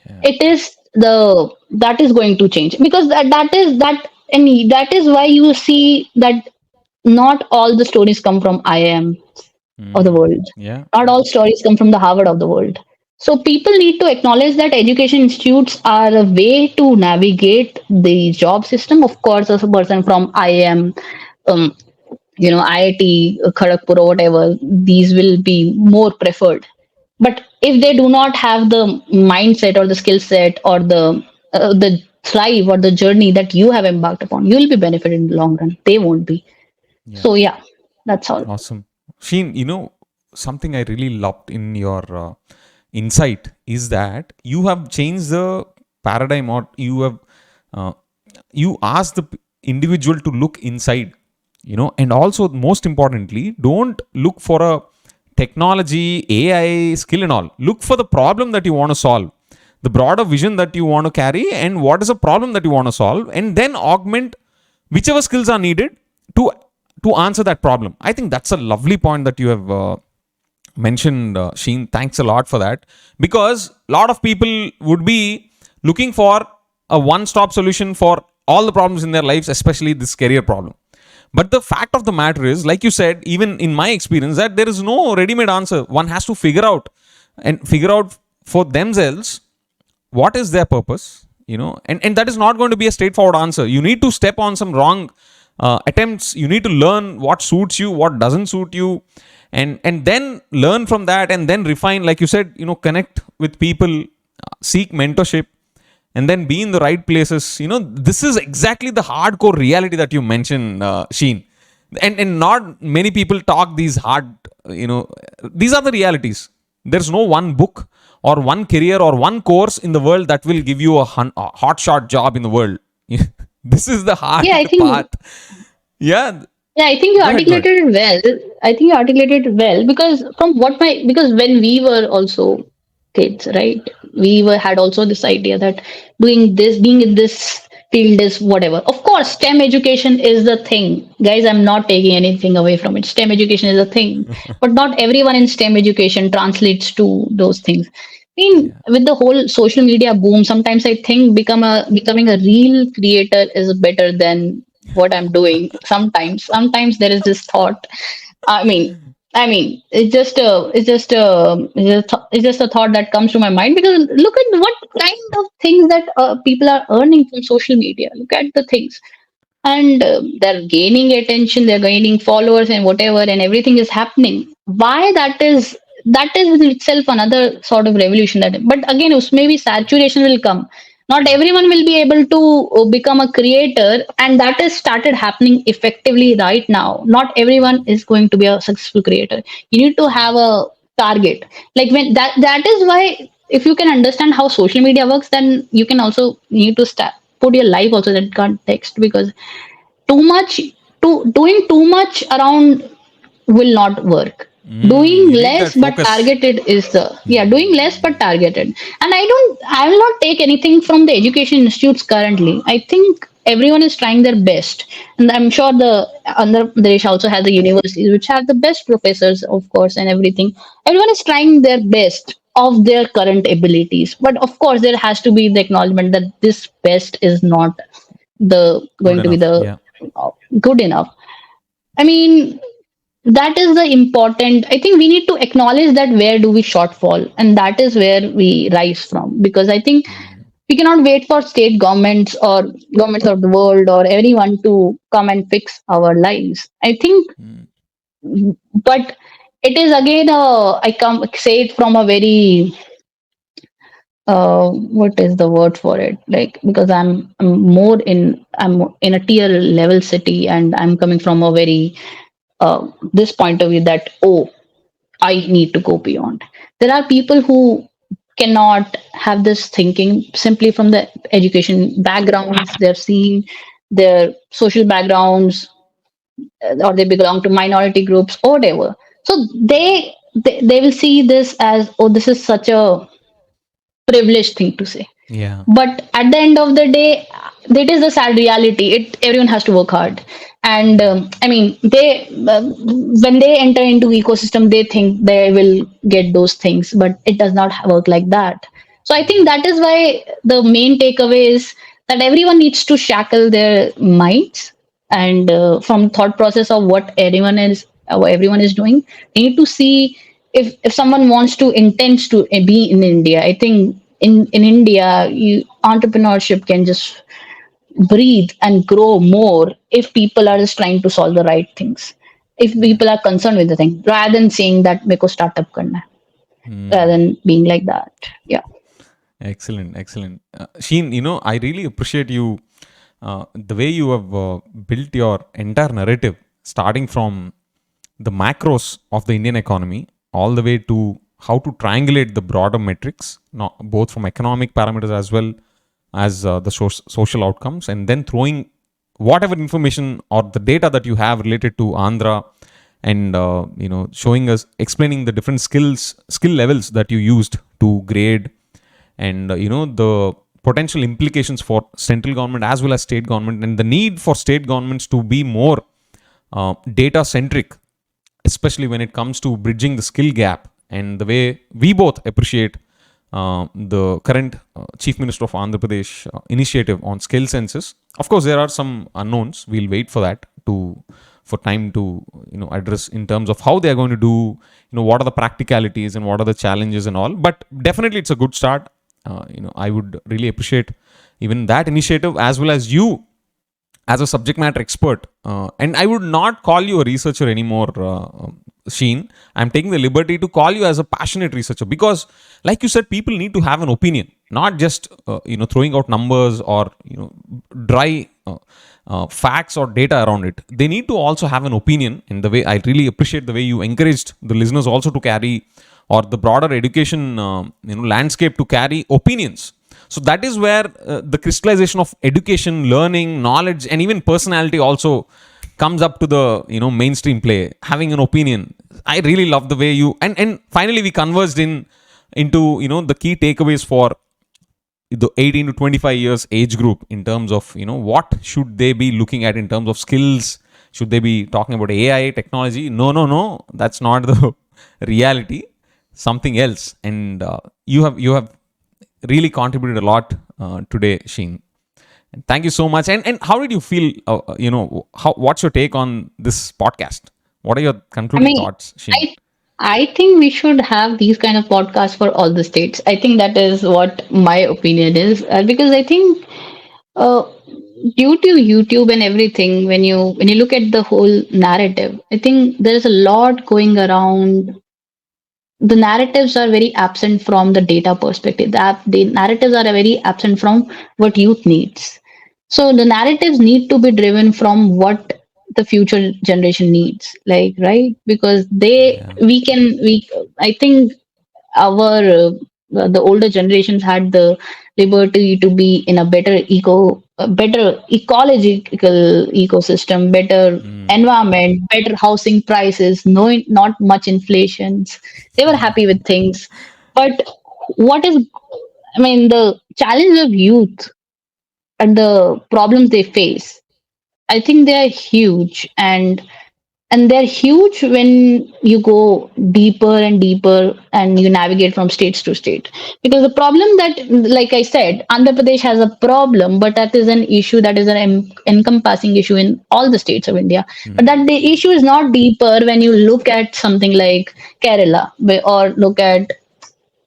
Yeah. It is the that is going to change, because that is why you see that not all the stories come from IIM of the world. Yeah. Not all stories come from the Harvard of the world. So people need to acknowledge that education institutes are a way to navigate the job system. Of course, as a person from IIM, um, IIT, Kharagpur or whatever, these will be more preferred. But if they do not have the mindset or the skill set or the thrive or the journey that you have embarked upon, you will be benefited in the long run. They won't be. Yeah. So yeah, that's all. Awesome. Sheen, something I really loved in your insight is that you have changed the paradigm, or uh, you ask the individual to look inside, and also most importantly, don't look for a technology, AI, skill and all. Look for the problem that you want to solve, the broader vision that you want to carry, and what is a problem that you want to solve, and then augment whichever skills are needed to answer that problem. I think that's a lovely point that you have mentioned, Sheen. Thanks a lot for that, because a lot of people would be looking for a one-stop solution for all the problems in their lives, especially this career problem. But the fact of the matter is, like you said, even in my experience, that there is no ready-made answer. One has to figure out for themselves what is their purpose, and that is not going to be a straightforward answer. You need to step on some wrong attempts. You need to learn what suits you, what doesn't suit you, and then learn from that, and then refine, like you said, connect with people, seek mentorship, and then be in the right places. This is exactly the hardcore reality that you mentioned, Sheen. And not many people talk these hard, these are the realities. There's no one book or one career or one course in the world that will give you a hot shot job in the world. This is the Yeah, I hard think path. Yeah. Yeah, I think you Go ahead. Go ahead. articulated it well. I think you articulated it well, because when we were also kids, right? We were had also this idea that being in this field is whatever. Of course, STEM education is the thing, guys. I'm not taking anything away from it. STEM education is a thing, but not everyone in STEM education translates to those things. I mean, Yeah. with the whole social media boom, sometimes I think becoming a real creator is better than what I'm doing. Sometimes there is this thought. I mean, it's just a thought that comes to my mind, because look at what kind of things that people are earning from social media. Look at the things, and they're gaining attention, they're gaining followers and whatever, and everything is happening. Why? That is in itself another sort of revolution. That, but again, maybe saturation will come. Not everyone will be able to become a creator, and that is started happening effectively right now. Not everyone is going to be a successful creator. You need to have a target. Like when that is why, if you can understand how social media works, then you can also need to start put your life also in that context, because too much doing too much around will not work. Doing You need less that but focus. targeted is the yeah doing less but targeted. And I will not take anything from the education institutes currently. I think everyone is trying their best, and I'm sure the Andhra Pradesh also has the universities which have the best professors, of course, and everything. Everyone is trying their best of their current abilities, but of course there has to be the acknowledgement that this best is not the Good going to be enough. the Yeah. good enough. I mean, that is the important. I think we need to acknowledge that where do we shortfall, and that is where we rise from. Because I think we cannot wait for state governments or governments of the world or anyone to come and fix our lives. I think, but it is again, I come say it from a very what is the word for it, like, because I'm in a tier level city, and I'm coming from a very this point of view that, oh, I need to go beyond. There are people who cannot have this thinking simply from the education backgrounds they've seen, their social backgrounds, or they belong to minority groups or whatever. So they will see this as, oh, this is such a privileged thing to say. Yeah. But at the end of the day, that is the sad reality. Everyone has to work hard. And I mean, they when they enter into ecosystem, they think they will get those things, but it does not work like that. So I think that is why the main takeaway is that everyone needs to shackle their minds, and from thought process of what everyone is doing, they need to see if someone wants to intends to be in India. I think in India, entrepreneurship can just breathe and grow more if people are just trying to solve the right things. If Yeah. people are concerned with the thing, rather than saying that meko startup karna hai, rather than being like that. Yeah. Excellent, excellent. Sheen, I really appreciate you, the way you have built your entire narrative, starting from the macros of the Indian economy all the way to how to triangulate the broader metrics, both from economic parameters as well as the social outcomes, and then throwing whatever information or the data that you have related to Andhra, and showing us, explaining the different skill levels that you used to grade, and the potential implications for central government as well as state government, and the need for state governments to be more data centric, especially when it comes to bridging the skill gap, and the way we both appreciate the current Chief Minister of Andhra Pradesh initiative on skill census. Of course, there are some unknowns. We'll wait for that for time to address in terms of how they are going to do. What are the practicalities and what are the challenges and all. But definitely, it's a good start. I would really appreciate even that initiative as well as you as a subject matter expert. And I would not call you a researcher anymore, Sheen. I'm taking the liberty to call you as a passionate researcher because, like you said, people need to have an opinion, not just throwing out numbers or dry facts or data around it. They need to also have an opinion. In the way, I really appreciate the way you encouraged the listeners also to carry, or the broader education landscape to carry opinions. So that is where the crystallization of education, learning, knowledge, and even personality also comes up to the mainstream play. Having an opinion, I really love the way you, and finally we conversed into the key takeaways for the 18 to 25 years age group, in terms of what should they be looking at in terms of skills. Should they be talking about AI technology? No, that's not the reality. Something else. And you have really contributed a lot today, Sheen. And thank you so much. And how did you feel? What's your take on this podcast? What are your I concluding mean, thoughts, Sheen? I I think we should have these kind of podcasts for all the states. I think that is what my opinion is, because I think uh, due to YouTube and everything, when you look at the whole narrative, I think there is a lot going around. The narratives are very absent from the data perspective. The narratives are very absent from what youth needs. So the narratives need to be driven from what the future generation needs, like, right? Because Yeah. we I think our the older generations had the liberty to be in a better ecological ecosystem, better environment, better housing prices, no, not much inflations. They were happy with things. But what is, I mean, the challenge of youth and the problems they face, I think they are huge, and they're huge when you go deeper and deeper and you navigate from states to state. Because the problem that, like I said, Andhra Pradesh has a problem, but that is an issue that is an encompassing issue in all the states of India. But that the issue is not deeper when you look at something like Kerala, or look at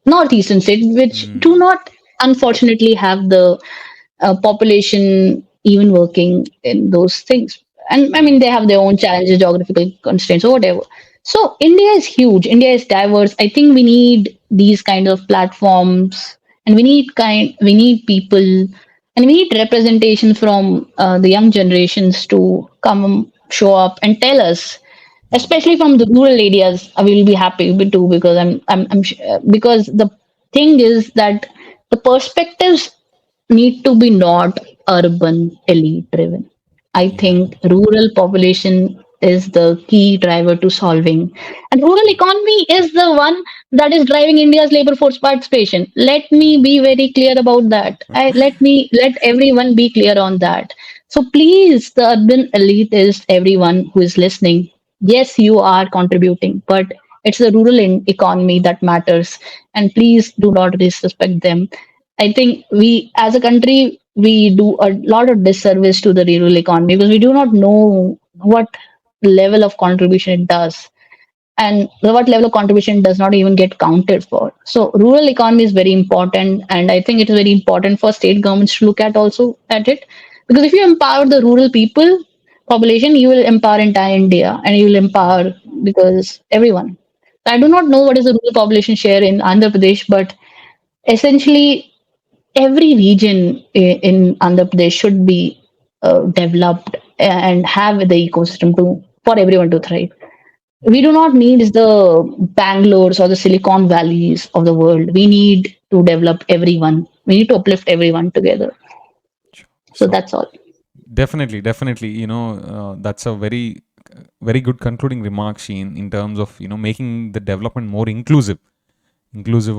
northeastern states, which do not unfortunately have the population even working in those things. And I mean, they have their own challenges, geographical constraints, or whatever. So India is huge. India is diverse. I think we need these kind of platforms, and we need people, and we need representation from the young generations to come show up and tell us, especially from the rural areas. I will be happy with too, because because the thing is that the perspectives need to be not urban elite driven. I Yeah. think rural population is the key driver to solving. And rural economy is the one that is driving India's labor force participation. Let me be very clear about that. Let everyone be clear on that. So please, the urban elite is everyone who is listening. Yes, you are contributing, but it's the rural economy that matters. And please do not disrespect them. I think we, as a country, we do a lot of disservice to the rural economy because we do not know what level of contribution it does, and what level of contribution does not even get counted for. So rural economy is very important, and I think it is very important for state governments to look at also at it, because if you empower the rural people population, you will empower entire India, and you will empower because everyone. I do not know what is the rural population share in Andhra Pradesh, but essentially every region in Andhra Pradesh should be developed and have the ecosystem to for everyone to thrive. We do not need the Bangalore's or the Silicon Valleys of the world. We need to develop everyone. We need to uplift everyone together. So Sure. that's all. Definitely, definitely. That's a very good concluding remark, Sheen, in terms of making the development more inclusive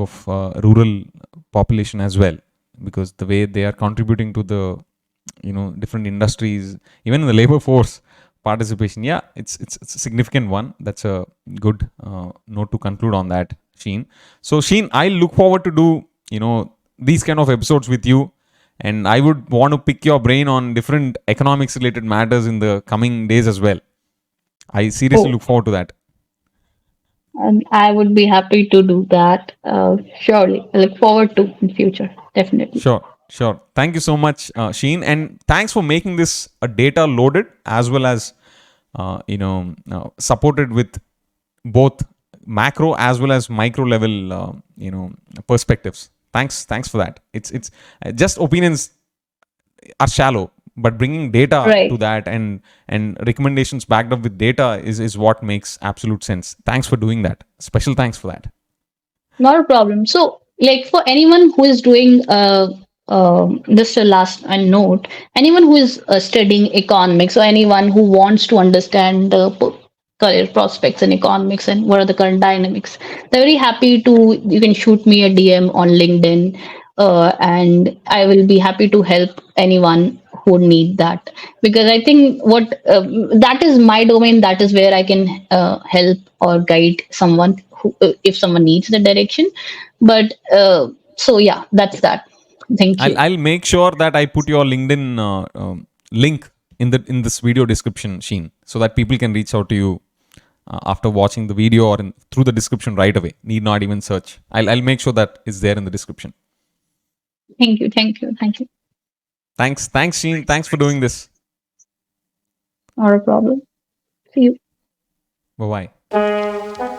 of rural population as well, because the way they are contributing to the different industries, even in the labor force participation. Yeah, it's a significant one. That's a good note to conclude on that, Sheen. So Sheen, I look forward to do these kind of episodes with you, and I would want to pick your brain on different economics related matters in the coming days as well. I seriously Oh, look forward to that. and I would be happy to do that. Surely. I look forward to in future. Definitely. Sure, sure. Thank you so much, Sheen, and thanks for making this a data loaded as well as supported with both macro as well as micro level perspectives. Thanks for that. It's just opinions are shallow, but bringing data to Right. that and recommendations backed up with data is what makes absolute sense. Thanks for doing that. Special thanks for that. Not a problem. So, like for anyone who is doing just a last note, anyone who is studying economics or anyone who wants to understand the career prospects in economics and what are the current dynamics, they're very happy to. You can shoot me a DM on LinkedIn, and I will be happy to help anyone who need that, because I think what that is my domain. That is where I can help or guide someone who, if someone needs the direction. But so yeah, that's that. Thank I'll you. I'll make sure that I put your LinkedIn link in this video description, Sheen, so that people can reach out to you after watching the video or through the description right away. Need not even search. I'll make sure that is there in the description. Thank you. Thank you. Thank you. Thanks, Sheen. Thanks for doing this. Not a problem. See you. Bye bye.